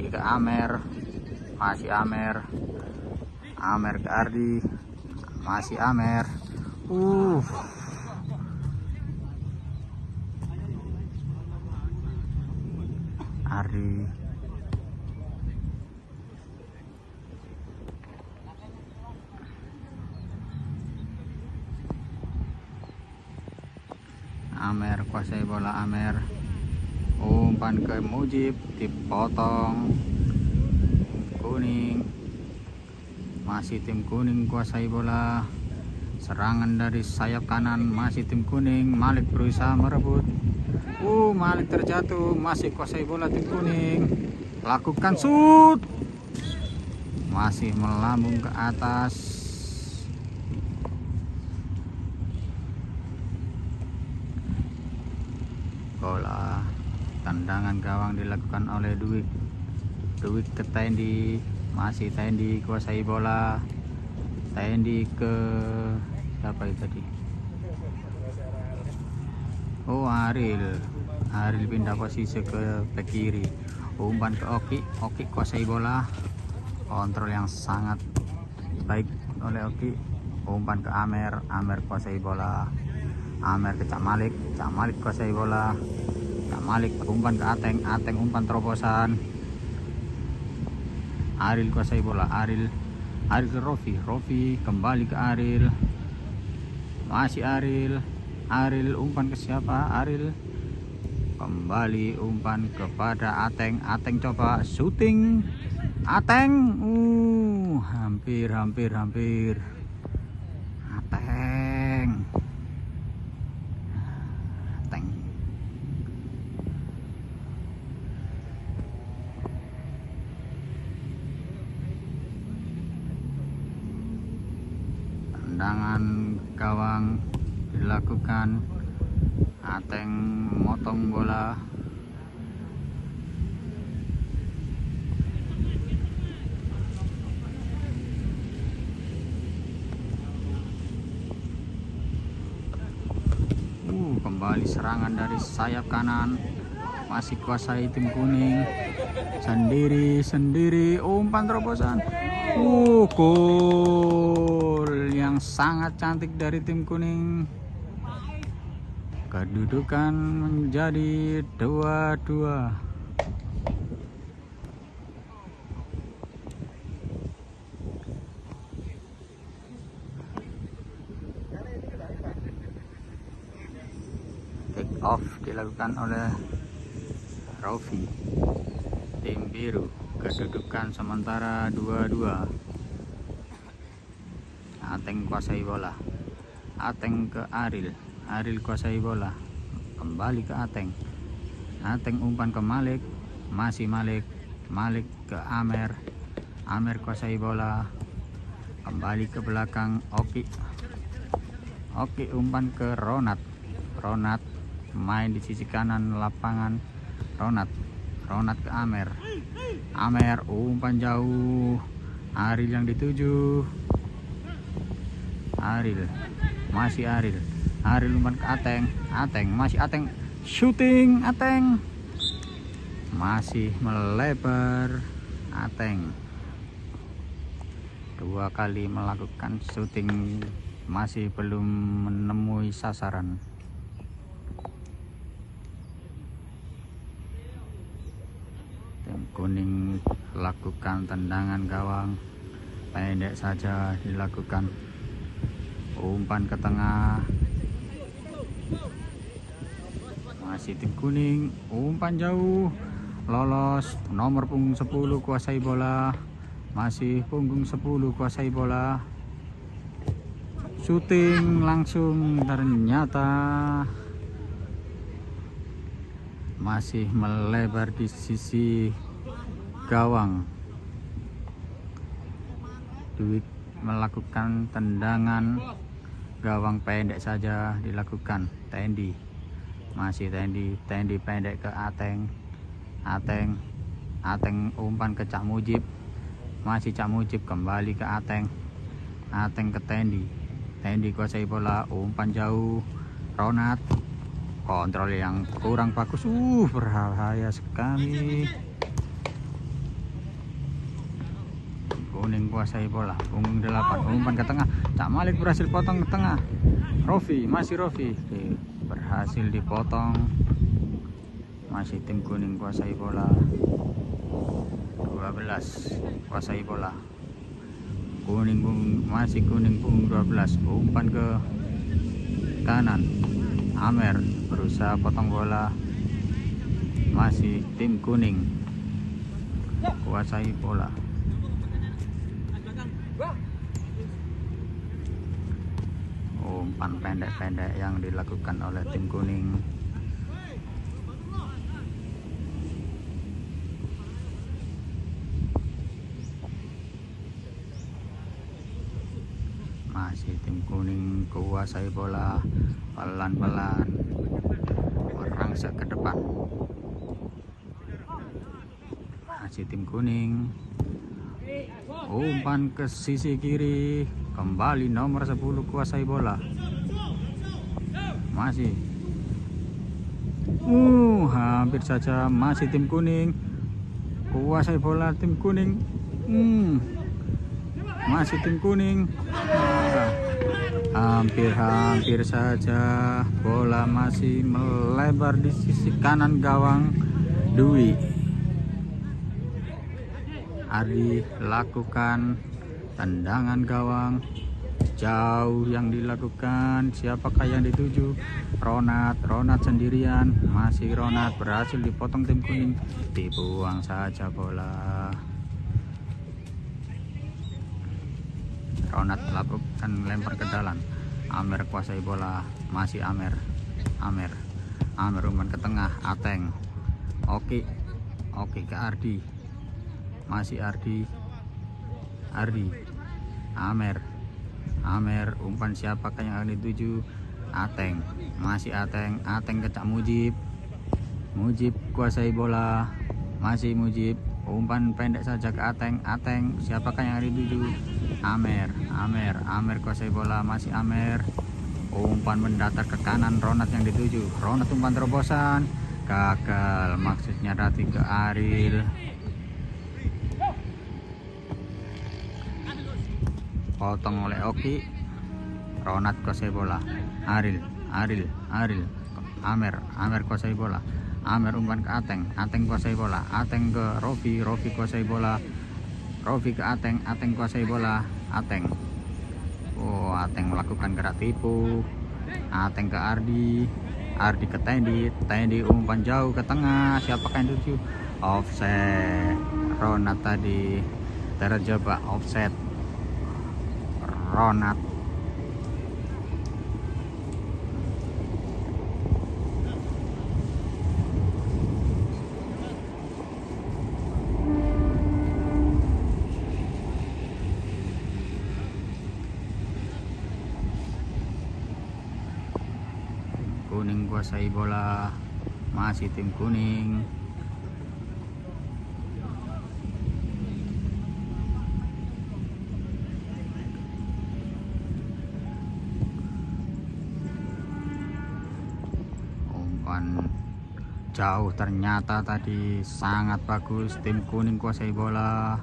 ke Amer, masih Amer ke Ardi, masih Amer. Ardi Amer kuasai bola, Amer umpan ke Mujib, dipotong kuning, masih tim kuning kuasai bola, serangan dari sayap kanan masih tim kuning, Malik berusaha merebut, Malik terjatuh, masih kuasai bola tim kuning, lakukan shoot, masih melambung ke atas, bola tendangan gawang dilakukan oleh Duik ke Tendi, masih Tendi kuasai bola, Tendi ke siapa itu tadi, Aril pindah posisi ke bek kiri, umpan ke Oki kuasai bola, kontrol yang sangat baik oleh Oki, umpan ke Amer kuasai bola, Amer ke Cak Malik kuasai bola, Cak Malik umpan ke Ateng umpan terobosan, Aril kuasai bola, Aril ke Rofi kembali ke Aril, masih Aril umpan ke siapa, Aril kembali umpan kepada Ateng coba syuting, Ateng hampir Ateng tendangan gawang dilakukan, Ateng motong bola, kembali serangan dari sayap kanan, masih kuasai tim kuning, sendiri umpan terobosan, gol yang sangat cantik dari tim kuning, kedudukan menjadi 2-2. Take off dilakukan oleh Rofi, tim biru, kedudukan sementara 2-2. Ateng kuasai bola, Ateng ke Aril, Aril kuasai bola, kembali ke Ateng. Ateng umpan ke Malik, masih Malik. Malik ke Amer. Amer kuasai bola, kembali ke belakang Oki. Oki umpan ke Ronat. Ronat main di sisi kanan lapangan. Ronat ke Amer. Amer umpan jauh. Aril yang dituju. Aril, masih Aril. Aril umpan ke Ateng. Ateng, masih Ateng. Shooting Ateng. Masih melebar Ateng. 2 kali melakukan shooting, masih belum menemui sasaran. Tim kuning lakukan tendangan gawang, pendek saja dilakukan. Umpan ke tengah, masih tim kuning. Umpan jauh, lolos. Nomor punggung 10 kuasai bola, masih punggung 10 kuasai bola. Shooting langsung, ternyata masih melebar di sisi gawang. Dwi melakukan tendangan gawang pendek saja dilakukan. Tendi, masih Tendi pendek ke Ateng. Ateng umpan ke Cak Mujib, masih Cak Mujib kembali ke Ateng. Ateng ke Tendi kuasai bola, umpan jauh. Ronat, kontrol yang kurang bagus, berbahaya sekali. Kuning kuasai bola, punggung 8, umpan ke tengah. Cak Malik berhasil potong ke tengah. Rofi, masih Rofi, berhasil dipotong. Masih tim kuning kuasai bola. 12 kuasai bola. Masih kuning punggung 12. Umpan ke kanan. Amer berusaha potong bola. Masih tim kuning kuasai bola. Umpan pendek-pendek yang dilakukan oleh tim kuning. Masih tim kuning kuasai bola, pelan-pelan merangsek ke depan. Masih tim kuning. Umpan ke sisi kiri, kembali nomor 10 kuasai bola. Masih hampir saja. Masih tim kuning kuasai bola. Tim kuning masih tim kuning. Hampir saja. Bola masih melebar di sisi kanan gawang Dwi. Ardi lakukan tendangan gawang jauh yang dilakukan. Siapakah yang dituju? Ronat sendirian. Masih Ronat, berhasil dipotong tim kuning. Dibuang saja bola. Ronat lakukan lempar ke dalam. Amer kuasai bola, masih Amer umpan ke tengah. Ateng, Oki ke Ardi, masih Ardi. Amer umpan, siapakah yang akan dituju? Ateng, masih Ateng ke Cak Mujib kuasai bola, masih Mujib. Umpan pendek saja ke Ateng, siapakah yang akan dituju? Amer kuasai bola, masih Amer. Umpan mendatar ke kanan, Ronat yang dituju. Ronat umpan terobosan, gagal, maksudnya Rati ke Aril. Potong oleh Oki. Ronat kuasai bola. Aril. Amer kuasai bola. Amer umpan ke Ateng kuasai bola. Ateng ke Rofi kuasai bola. Rofi ke Ateng kuasai bola. Ateng melakukan gerak tipu. Ateng ke Ardi ke Tendi umpan jauh ke tengah. Siapakah yang dituju? Offset. Ronat tadi terjebak offset. Ronat kuning kuasai bola, masih tim kuning. Umpan jauh, ternyata tadi sangat bagus, tim kuning kuasai bola.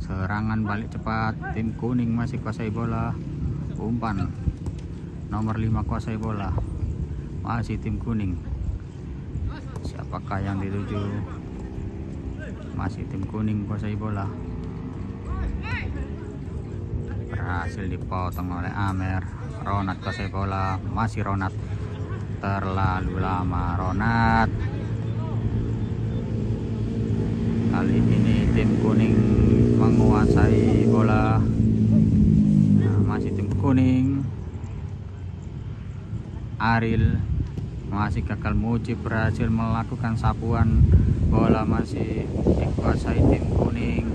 Serangan balik cepat, tim kuning masih kuasai bola. Umpan nomor 5 kuasai bola, masih tim kuning. Siapakah yang dituju? Masih tim kuning kuasai bola. Berhasil dipotong oleh Amer. Ronat kuasai bola, masih Ronat. Terlalu lama Ronat. Kali ini tim kuning menguasai bola. Nah, masih tim kuning. Aril masih gagal, Mujib berhasil melakukan sapuan, bola masih dikuasai tim kuning.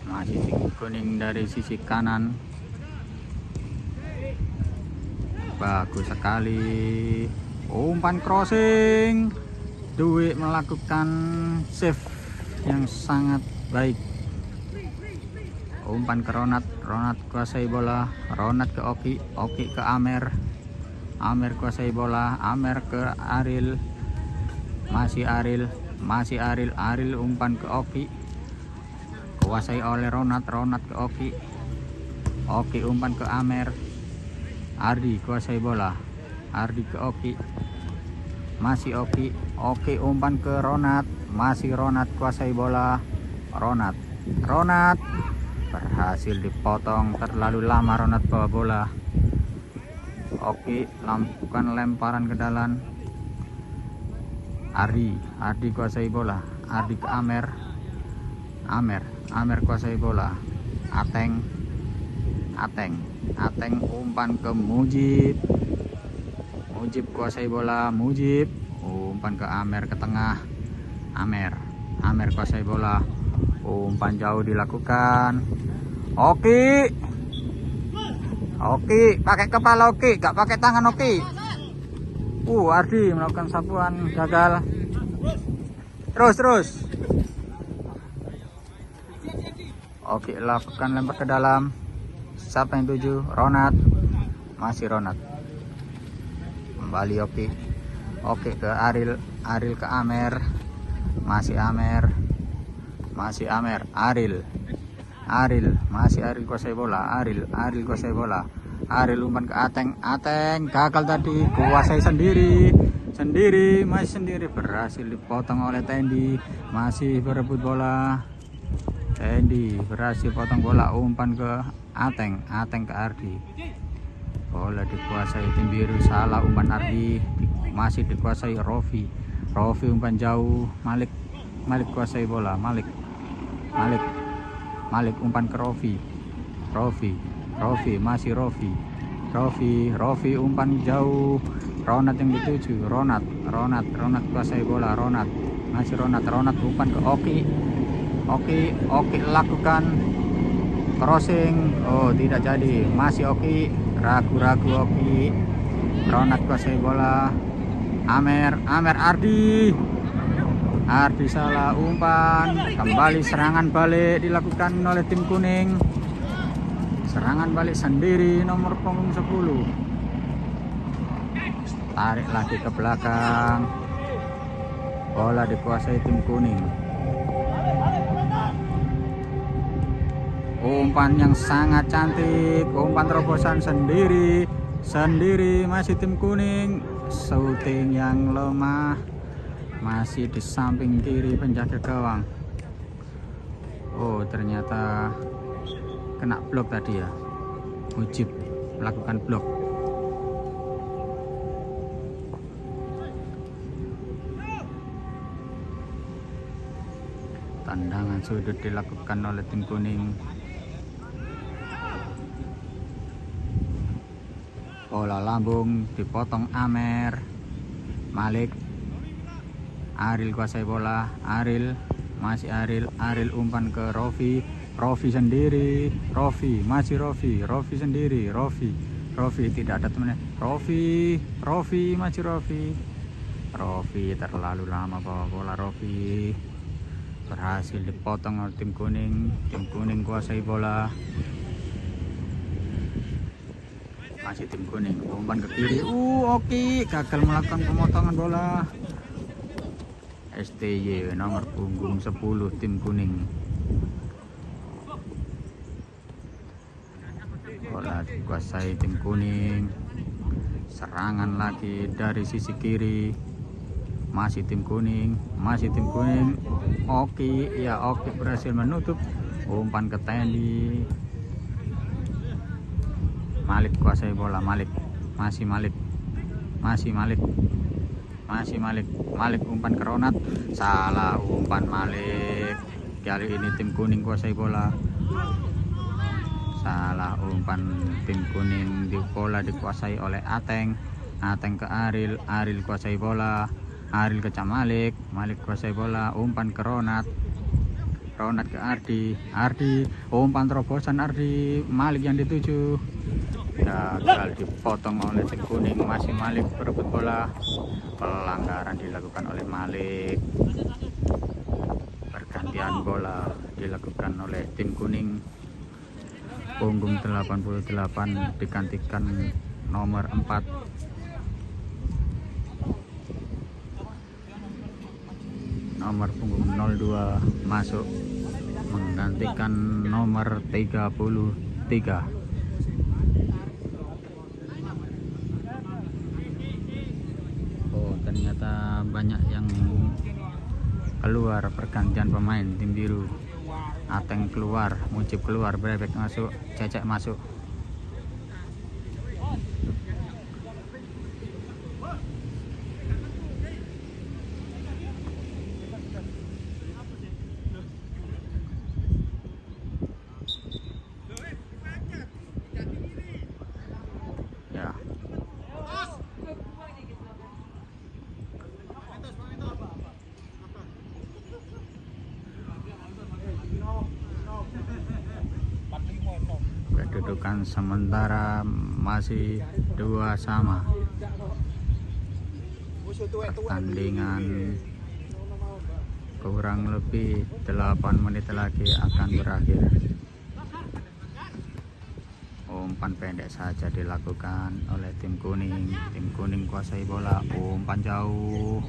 Masih tim kuning dari sisi kanan. Bagus sekali. Umpan crossing, Dwi melakukan save yang sangat baik. Umpan ke Ronat, Ronat kuasai bola, Ronat ke Oki, Oki ke Amer, Amer kuasai bola, Amer ke Aril, masih Aril, masih Aril, Aril umpan ke Oki, kuasai oleh Ronat, Ronat ke Oki, Oki umpan ke Amer, Ardi kuasai bola, Ardi ke Oki, masih Oki, Oki umpan ke Ronat, masih Ronat kuasai bola, Ronat, Ronat berhasil dipotong, terlalu lama Ronat bawa bola. Oki lakukan lemparan ke dalam. Ardi, Ardi kuasai bola, Ardi ke Amer, Amer, Amer kuasai bola, Ateng, Ateng, Ateng umpan ke Mujib, Mujib kuasai bola, Mujib umpan ke Amer ke tengah, Amer, Amer kuasai bola, umpan jauh dilakukan. Oki, Oki pakai kepala, Oki gak pakai tangan. Oki, Ardi melakukan sapuan, gagal. Terus Oki lakukan lempar ke dalam. Siapa yang tuju? Ronat, masih Ronat. Kembali Oki, Oki ke Aril, Aril ke Amer, masih Amer, masih Amer, Aril, Aril, masih Aril kuasai bola, Aril, Aril kuasai bola, Aril umpan ke Ateng, Ateng gagal tadi, kuasai sendiri, sendiri, masih sendiri, berhasil dipotong oleh Tendi, masih berebut bola. Tendi berhasil potong bola, umpan ke Ateng, Ateng ke Ardi, bola dikuasai tim biru, salah umpan Ardi, masih dikuasai Rofi, Rofi umpan jauh, Malik, Malik kuasai bola, Malik, Malik, Malik umpan ke Rofi, Rofi, Rofi, masih Rofi, Rofi, Rofi umpan jauh, Ronat yang dituju, Ronat, Ronat, Ronat kuasai bola, Ronat, masih Ronat, Ronat umpan ke Oki, Oki, Oki lakukan crossing, oh tidak jadi, masih Oki, ragu-ragu Oki, Ronat kuasai bola, Amer, Amer, Ardi, Ardi salah umpan, kembali serangan balik dilakukan oleh tim kuning, serangan balik sendiri nomor punggung 10, tarik lagi ke belakang, bola dikuasai tim kuning. Umpan yang sangat cantik, umpan terobosan sendiri, sendiri masih tim kuning. Shooting yang lemah, masih di samping kiri penjaga gawang. Oh ternyata kena blok tadi ya, Mujib melakukan blok. Tendangan sudut dilakukan oleh tim kuning. Bola lambung dipotong Amer, Malik, Aril kuasai bola, Aril, masih Aril, Aril umpan ke Rofi, Rofi sendiri, Rofi, masih Rofi, Rofi sendiri, Rofi, Rofi tidak ada temennya. Rofi masih Rofi terlalu lama bawa bola. Rofi berhasil dipotong oleh tim kuning. Tim kuning kuasai bola. Masih tim kuning, umpan ke kiri. Oki gagal melakukan pemotongan bola. STY nomor punggung 10 tim kuning. Bola dikuasai tim kuning. Serangan lagi dari sisi kiri. Masih tim kuning. Oki berhasil menutup. Umpan ke Tendi. Malik kuasai bola. Malik umpan ke Ronat. Salah umpan Malik. Kali ini tim kuning kuasai bola. Salah umpan tim kuning. Bola dikuasai oleh Ateng ke Aril kuasai bola. Aril ke Malik kuasai bola. Umpan ke Ronat ke Ardi. Umpan terobosan Ardi. Malik yang dituju. Gagal dipotong oleh tim kuning. Masih Malik berebut bola. Pelanggaran dilakukan oleh Malik. Pergantian bola dilakukan oleh tim kuning. Punggung 88 digantikan nomor 4. Nomor punggung 02 masuk menggantikan nomor 33. Ternyata banyak yang keluar. Pergantian pemain tim biru. Ateng keluar, Mujib keluar, Brebek masuk, Cecek masuk. Ya. Kedudukan sementara masih 2-2. Pertandingan kurang lebih 8 menit lagi akan berakhir. Umpan pendek saja dilakukan oleh tim kuning. Tim kuning kuasai bola. Umpan jauh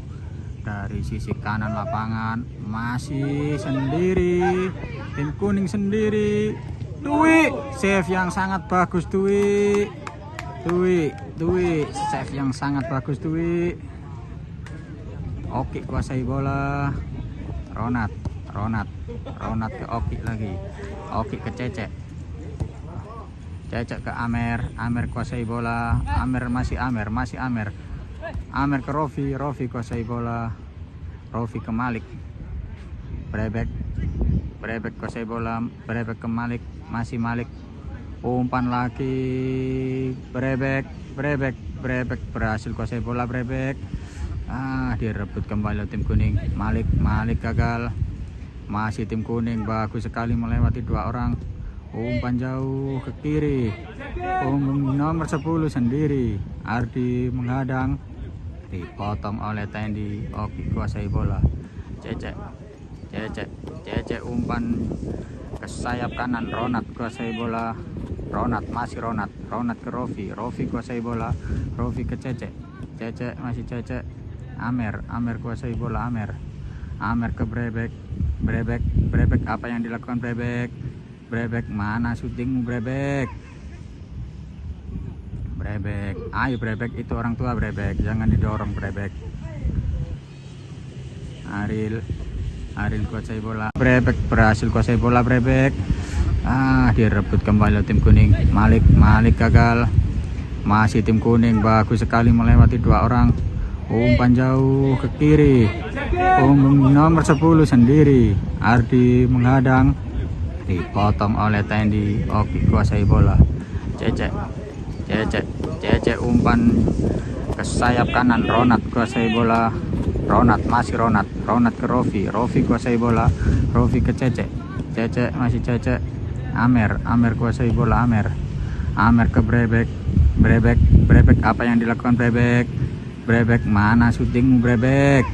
dari sisi kanan lapangan. Masih sendiri. Tim kuning sendiri. Dwi, save yang sangat bagus Dwi, save yang sangat bagus Dwi. Oki kuasai bola. Ronat ke Oki lagi. Oki ke Cecek ke Amer kuasai bola. Masih Amer ke Rofi kuasai bola. Rofi ke Malik. Brebek kuasai bola. Brebek ke Malik. Masih Malik. Umpan lagi. Brebek berhasil kuasai bola. Brebek direbut kembali tim kuning. Malik gagal. Masih tim kuning bagus sekali melewati 2 orang. Umpan jauh ke kiri. Nomor 10 sendiri. Ardi menghadang. Dipotong oleh Tendi. Oki kuasai bola. Cecek umpan ke sayap kanan. Ronat kuasai bola. Ronat ke Rofi kuasai bola. Rofi ke Cecek masih Cecek. Amer kuasai bola. Amer ke Brebek. Apa yang dilakukan Brebek mana syutingmu Brebek? Ayo Brebek, itu orang tua Brebek, jangan didorong Brebek. Aril kuasai bola. Brebek berhasil kuasai bola. Brebek direbut kembali tim kuning. Malik gagal. Masih tim kuning bagus sekali melewati 2 orang. Umpan jauh ke kiri. Nomor 10 sendiri. Ardi menghadang. Dipotong oleh Tendi. Oki kuasai bola. Cecek umpan ke sayap kanan. Ronat kuasai bola. Ronat ke Rofi kuasai bola. Rofi ke Cecek masih Cecek. Amer kuasai bola. Amer ke Brebek Brebek, apa yang dilakukan Brebek, mana syutingmu Brebek,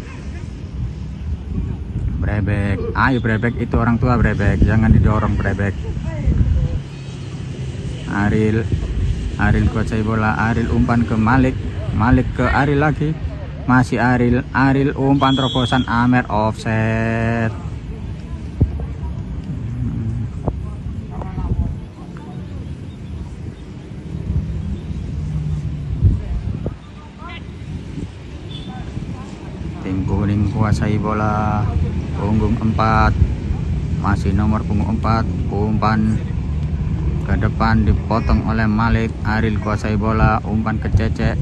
ayo Brebek, itu orang tua Brebek, jangan didorong Brebek. Aril kuasai bola, Aril umpan ke Malik ke Aril lagi, masih Aril umpan terobosan Amer, offset. Tim kuning kuasai bola, punggung 4, masih nomor punggung 4, umpan ke depan dipotong oleh Malik. Aril kuasai bola, umpan ke Cecek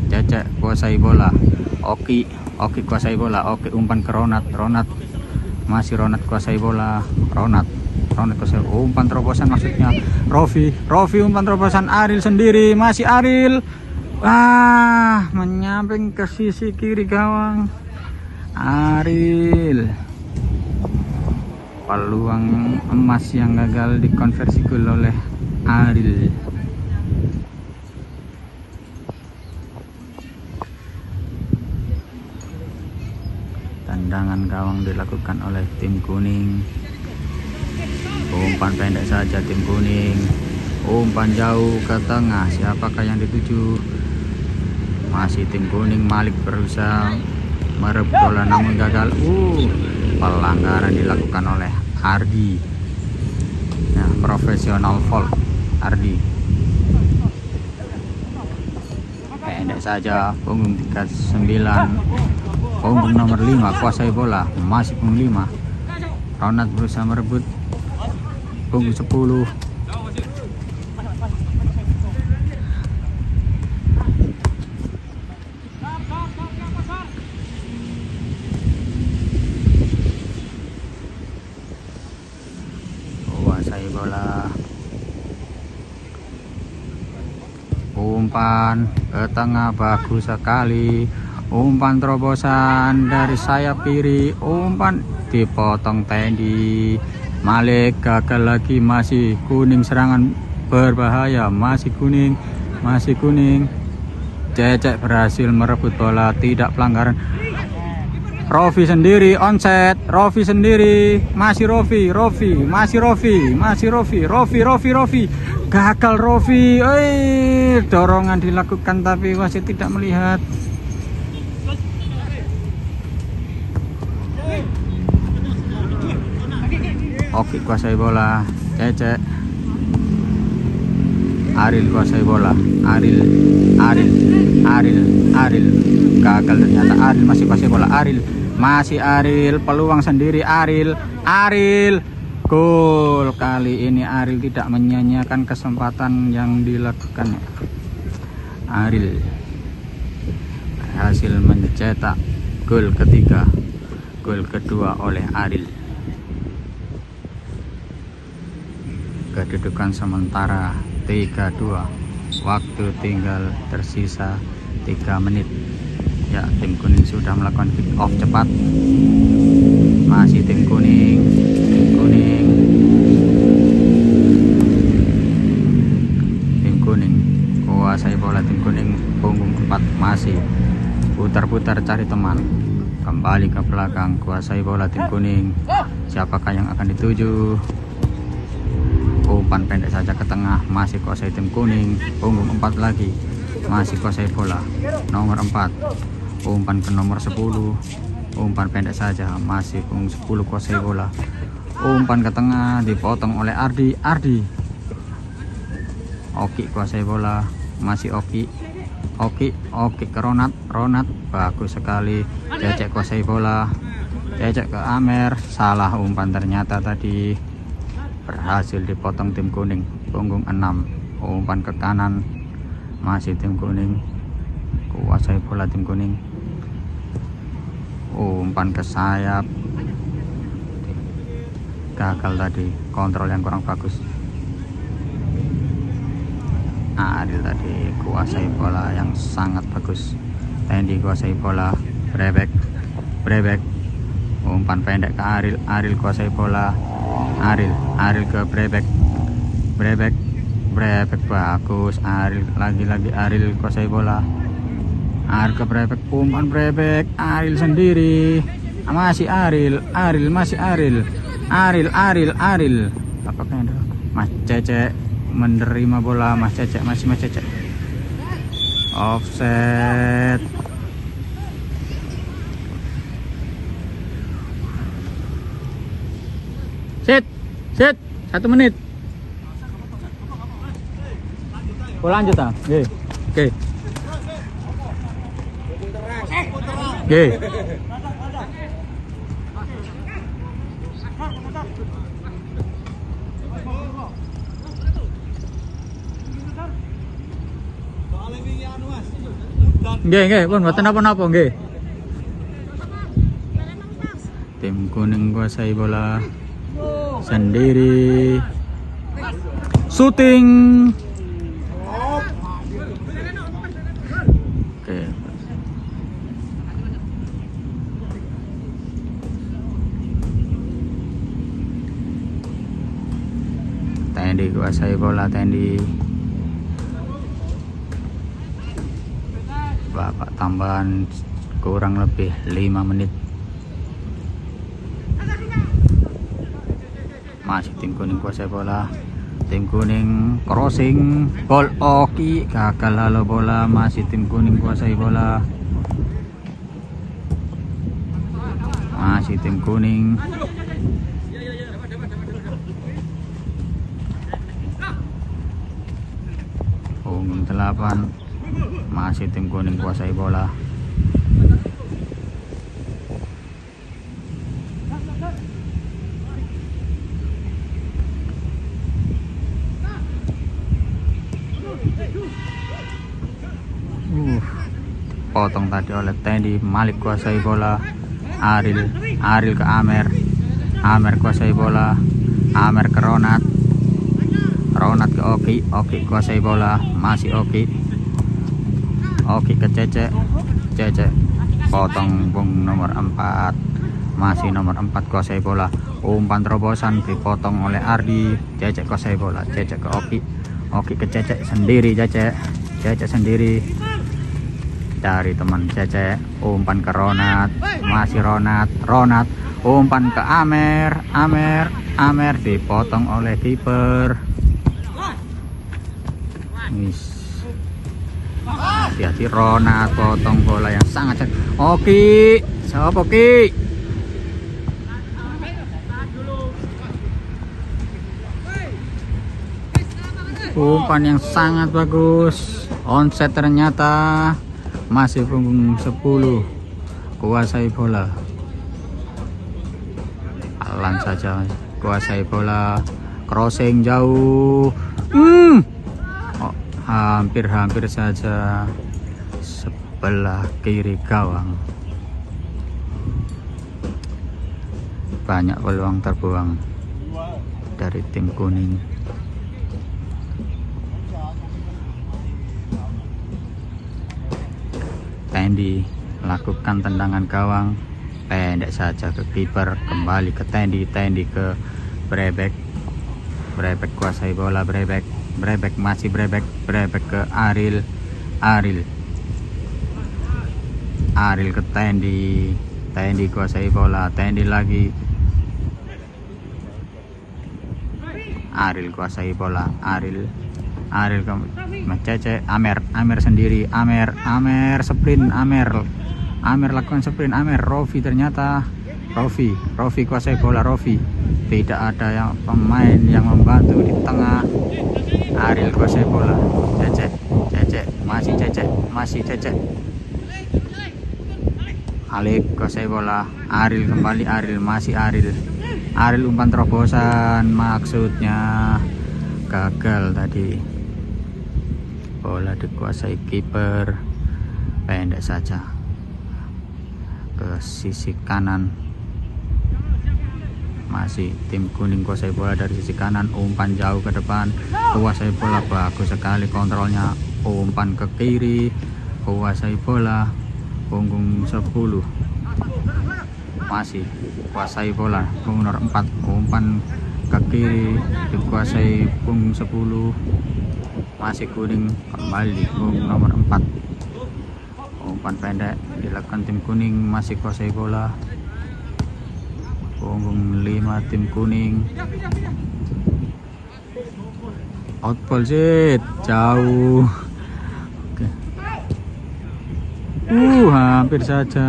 kuasai bola, Oki kuasai bola, Oki umpan ke Ronat, masih Ronat kuasai bola, Ronat kuasai, umpan terobosan maksudnya Rofi umpan terobosan Aril sendiri, masih Aril, menyamping ke sisi kiri gawang. Aril, peluang emas yang gagal dikonversi gol oleh Aril. Tendangan gawang dilakukan oleh tim kuning. Umpan pendek saja tim kuning, umpan jauh ke tengah, siapakah yang dituju? Masih tim kuning, Malik berusaha merebut bola namun gagal. Pelanggaran dilakukan oleh Ardi. Nah, profesional foul Ardi. Pendek saja, punggung 39, punggung nomor 5 kuasai bola, masih punggung 5. Ronald berusaha merebut punggung 10. Kuasai bola, umpan ke tengah, bagus sekali, umpan terobosan dari sayap kiri, umpan dipotong Tendi. Malik gagal lagi, masih kuning, serangan berbahaya, masih kuning. Cecek berhasil merebut bola, tidak pelanggaran. Rofi sendiri onset, Rofi sendiri, masih Rofi, gagal Rofi. Dorongan dilakukan tapi wasit tidak melihat. Oke kuasai bola, Cecek. Aril kuasai bola, Aril gagal ternyata. Aril masih kuasai bola, masih Aril, peluang sendiri Aril, gol. Kali ini Aril tidak menyanyiakan kesempatan yang dilakukannya. Aril berhasil mencetak gol ketiga, gol kedua oleh Aril. Kedudukan sementara 3-2, waktu tinggal tersisa 3 menit. Ya, tim kuning sudah melakukan kick off cepat. Masih tim kuning. Kuasai bola tim kuning, punggung 4, masih putar-putar cari teman. Kembali ke belakang, kuasai bola tim kuning. Siapakah yang akan dituju? Umpan pendek saja ke tengah, masih kuasai tim kuning, punggung 4 lagi, masih kuasai bola, nomor 4, umpan ke nomor 10, umpan pendek saja, masih punggung 10 kuasai bola, umpan ke tengah, dipotong oleh Ardi. Oki kuasai bola, masih Oki ke Ronat, bagus sekali. Cecek kuasai bola, Cecek ke Amer, salah umpan ternyata tadi. Berhasil dipotong tim kuning, punggung 6, umpan ke kanan, masih tim kuning, kuasai bola tim kuning, umpan ke sayap, gagal tadi, kontrol yang kurang bagus. Aril tadi kuasai bola yang sangat bagus. Tendi kuasai bola, Brebek, umpan pendek ke Aril kuasai bola, Aril ke Brebek, Brebek bagus. Aril lagi-lagi Aril kuasai bola. Aril ke Brebek, umpan Brebek, Aril sendiri. Masih Aril, masih Aril. Aril. Apakah ada? Mas Cece menerima bola, Mas Cece, masih Mas Cece. Offset. Set. 1 menit. Bola lanjut ah. Oke. Nggih, pun mboten napa-napa nggih. Tim kuning kuasai bola sendiri. Shooting. Oke. Tendi kuasai bola, Tendi. Bapak tambahan kurang lebih 5 menit. Masih tim kuning kuasai bola. Tim kuning crossing, ball Oki, gagal halo bola. Masih tim kuning kuasai bola. Masih tim kuning. Punggung 8. Masih tim kuning kuasai bola. Potong tadi oleh Tendi. Malik kuasai bola. Aril ke Amer kuasai bola. Amer ke Ronat ke Oki kuasai bola. Masih Oki ke Cece potong bung nomor 4. Masih nomor 4 kuasai bola. Umpan terobosan dipotong oleh Ardi. Cece kuasai bola. Cece ke Oki ke Cece sendiri. Cece sendiri dari teman Cece. Umpan ke Ronat. Masih Ronat umpan ke Amer dipotong oleh kiper. Hati-hati, Ronat potong bola yang sangat Oki. Umpan yang sangat bagus. Onset ternyata. Masih punggung 10 kuasai bola. Pelan saja kuasai bola. Crossing jauh. Hampir saja sebelah kiri gawang. Banyak peluang terbuang dari tim kuning. Tendi lakukan tendangan gawang, pendek saja ke kiper. Kembali ke Tendi ke Brebek kuasai bola. Brebek masih Brebek ke Aril ke Tendi kuasai bola. Tendi lagi. Aril kuasai bola. Aril ke Cece. Amer sendiri. Amer sprint. Amer lakukan sprint. Rofi ternyata. Rofi kuasai bola. Tidak ada yang pemain yang membantu di tengah. Aril kuasai bola. Cece masih Cece. Alik kuasai bola. Aril kembali. Masih Aril umpan terobosan, maksudnya gagal tadi. Bola dikuasai kiper, pendek saja ke sisi kanan. Masih tim kuning kuasai bola dari sisi kanan. Umpan jauh ke depan, kuasai bola bagus sekali kontrolnya. Umpan ke kiri, kuasai bola. Punggung 10 masih kuasai bola. Punggung nomor 4 umpan ke kiri, dikuasai punggung 10. masih kuning, kembali di punggung nomor 4. Umpan pendek dilakukan tim kuning, masih kuasai bola. Punggung 5 tim kuning. Outball set jauh. Oke. Hampir saja.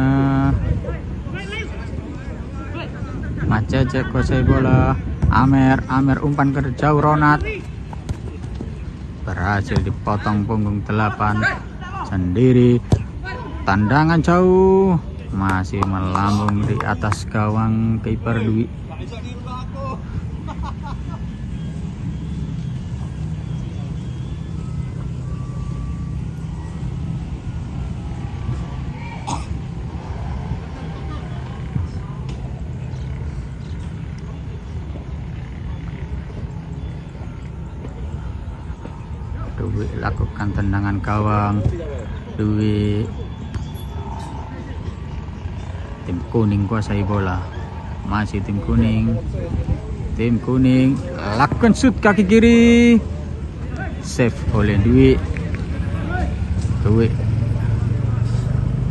Mas Cecek kuasai bola. Amer umpan ke jauh, Ronald berhasil dipotong punggung 8 sendiri. Tendangan jauh masih melambung di atas gawang kiper Dwi. Dwi lakukan tendangan gawang. Dwi, tim kuning kuasai bola, masih tim kuning lakukan shoot kaki kiri, save oleh Dwi.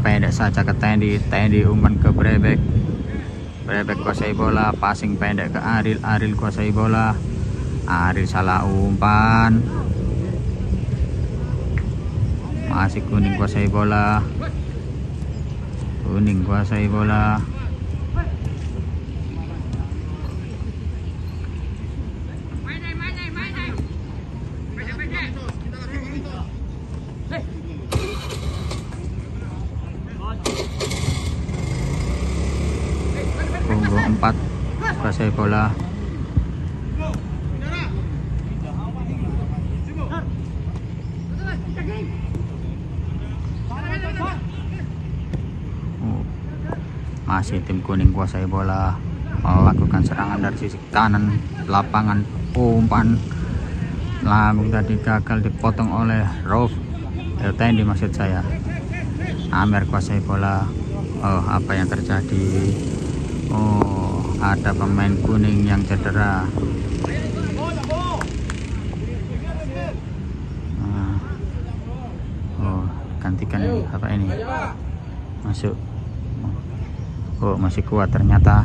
Pendek saja ke Tendi umpan ke Brebek kuasai bola, passing pendek ke Aril kuasai bola. Aril salah umpan. Masih kuning kuasai bola. Punggung 4 kuasai bola. Masih tim kuning kuasai bola, melakukan serangan dari sisi kanan lapangan. Umpan langsung tadi gagal, dipotong oleh Tendi maksud saya. Amer kuasai bola. Apa yang terjadi? Ada pemain kuning yang cedera. Gantikan apa ini? Masuk. Masih kuat ternyata.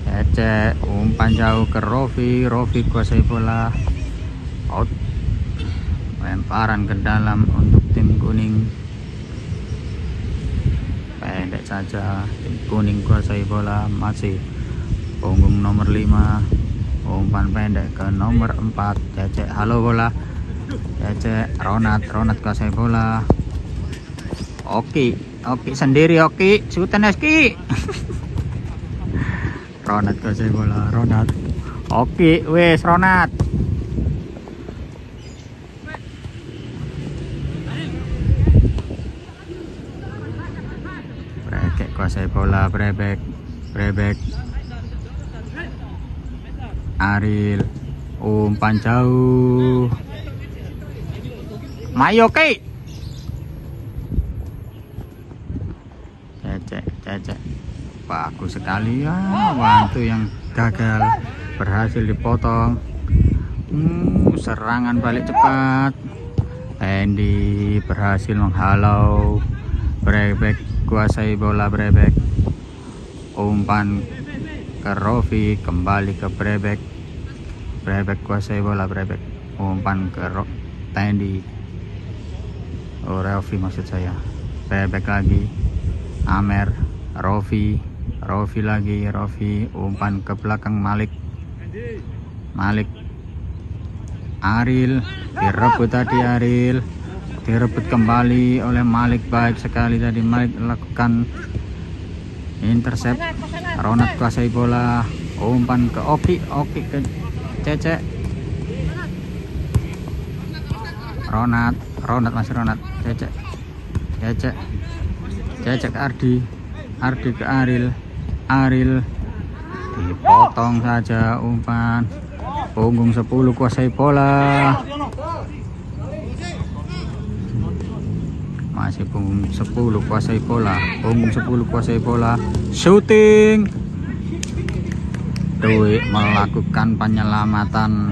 Cecek umpan jauh ke Rofi kuasai bola. Out. Lemparan ke dalam untuk tim kuning. Pendek saja, tim kuning kuasai bola, masih punggung nomor 5. Umpan pendek ke nomor 4. Cecek halo bola. Cecek Ronald kuasai bola. Oki sendiri, Sultan Eski. Ronald kuasai bola. Oki wes Ronald. Brebek kuasai bola. Brebek Aril umpan jauh. Mayoki. Cecek. Bagus sekali ya. Waktu yang gagal berhasil dipotong. Serangan balik cepat. Tendi berhasil menghalau. Brebek kuasai bola. Umpan ke Rofi, kembali ke Brebek kuasai bola. Umpan ke Tendi. Rofi maksud saya. Brebek lagi. Amer, Rofi lagi. Umpan ke belakang Malik. Aril direbut tadi. Direbut kembali oleh Malik. Baik sekali tadi Malik lakukan intercept. Ronald kuasai bola. Umpan ke Oki ke Cecek. Ronald Cecek Ardi ke Aril dipotong saja umpan. Punggung 10 kuasai bola. Masih punggung 10 kuasai bola. Shooting. Dewi melakukan penyelamatan.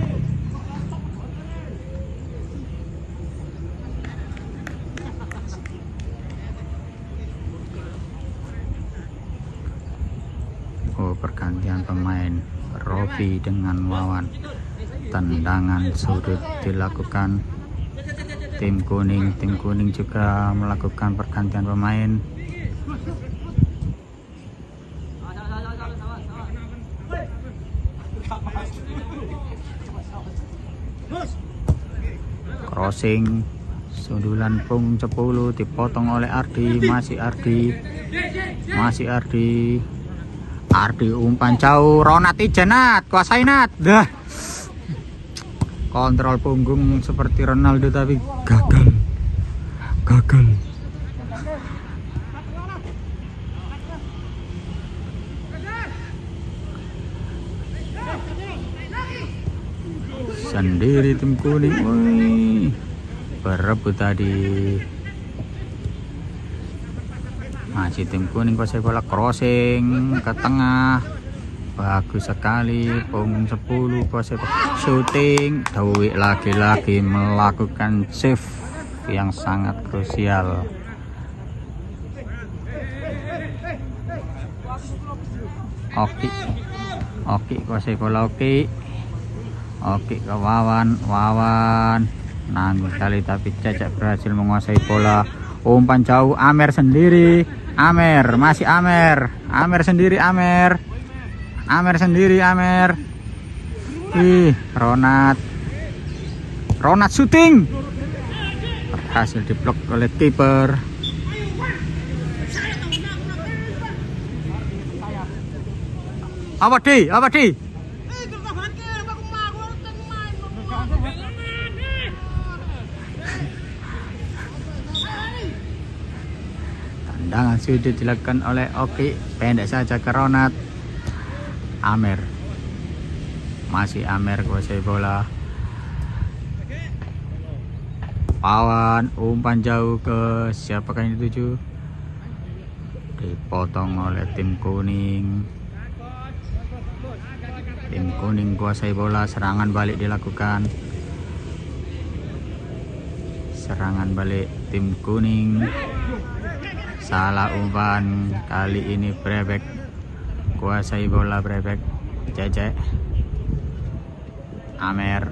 Oh, pergantian pemain. Robi dengan Wawan. Tendangan sudut dilakukan. Tim kuning juga melakukan pergantian pemain. Crossing, sundulan pung 10 dipotong oleh Ardi, masih Ardi. Ardi umpan jauh, Ronat Ijanat, kuasai Nat. Dah. Kontrol punggung seperti Ronaldo tapi gagal. Sendiri tim kuning. Wih, berebut tadi. Masih tim kuning kuasai bola, crossing ke tengah. Bagus sekali, punggung 10 kuasai shooting. Dewi lagi-lagi melakukan save yang sangat krusial. Oki kuasai bola, Oki ke Wawan nanggung kali tapi Cecek berhasil menguasai bola. Umpan jauh, Amer sendiri, masih Amer sendiri. Ih, Ronat shooting berhasil diblok oleh kiper. Apa di? Tendangan sudut dilakukan oleh Oki, pendek saja ke Ronat. Masih Amer kuasai bola. Wawan umpan jauh ke siapakah ini tuju? Dipotong oleh tim kuning. Tim kuning kuasai bola, serangan balik dilakukan. Serangan balik tim kuning. Salah umpan, kali ini Brebek kuasai bola. Cecek. Amer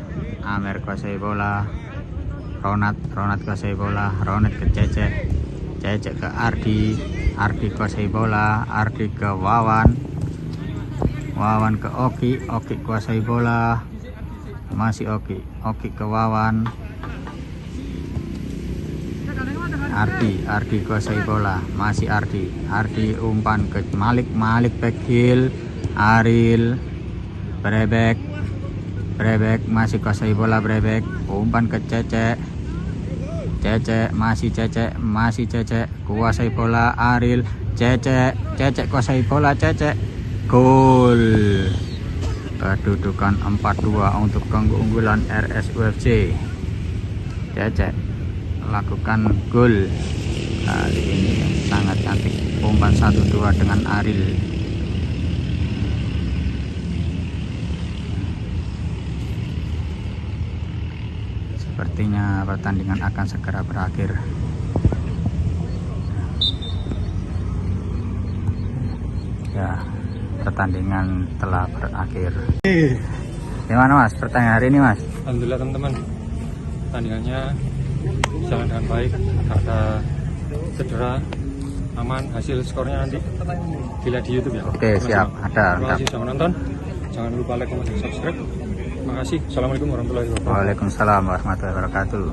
kuasai bola. Ronat kuasai bola. Ronat ke Cecek ke Ardi kuasai bola. Ardi ke Wawan ke Oki kuasai bola. Masih Oki ke Wawan. Ardi kuasai bola, masih Ardi umpan ke Malik back heel. Aril Brebek masih kuasai bola. Brebek umpan ke Cecek, masih Cecek kuasai bola. Aril Cecek kuasai bola. Cecek gol. Kedudukan 4-2 untuk keunggulan RSUFC. Cecek lakukan gol kali ini sangat cantik, umpan 1-2 dengan Aril. Sepertinya pertandingan akan segera berakhir. Ya, pertandingan telah berakhir. Gimana Mas pertandingan hari ini Mas? Alhamdulillah teman-teman, pertandingannya jalan dengan baik, tak ada cedera, aman. Hasil skornya nanti dilihat di YouTube ya. Oke, siap. Terima kasih sudah menonton. Jangan lupa like, comment, dan subscribe. Terima kasih. Assalamualaikum warahmatullahi wabarakatuh. Waalaikumsalam warahmatullahi wabarakatuh.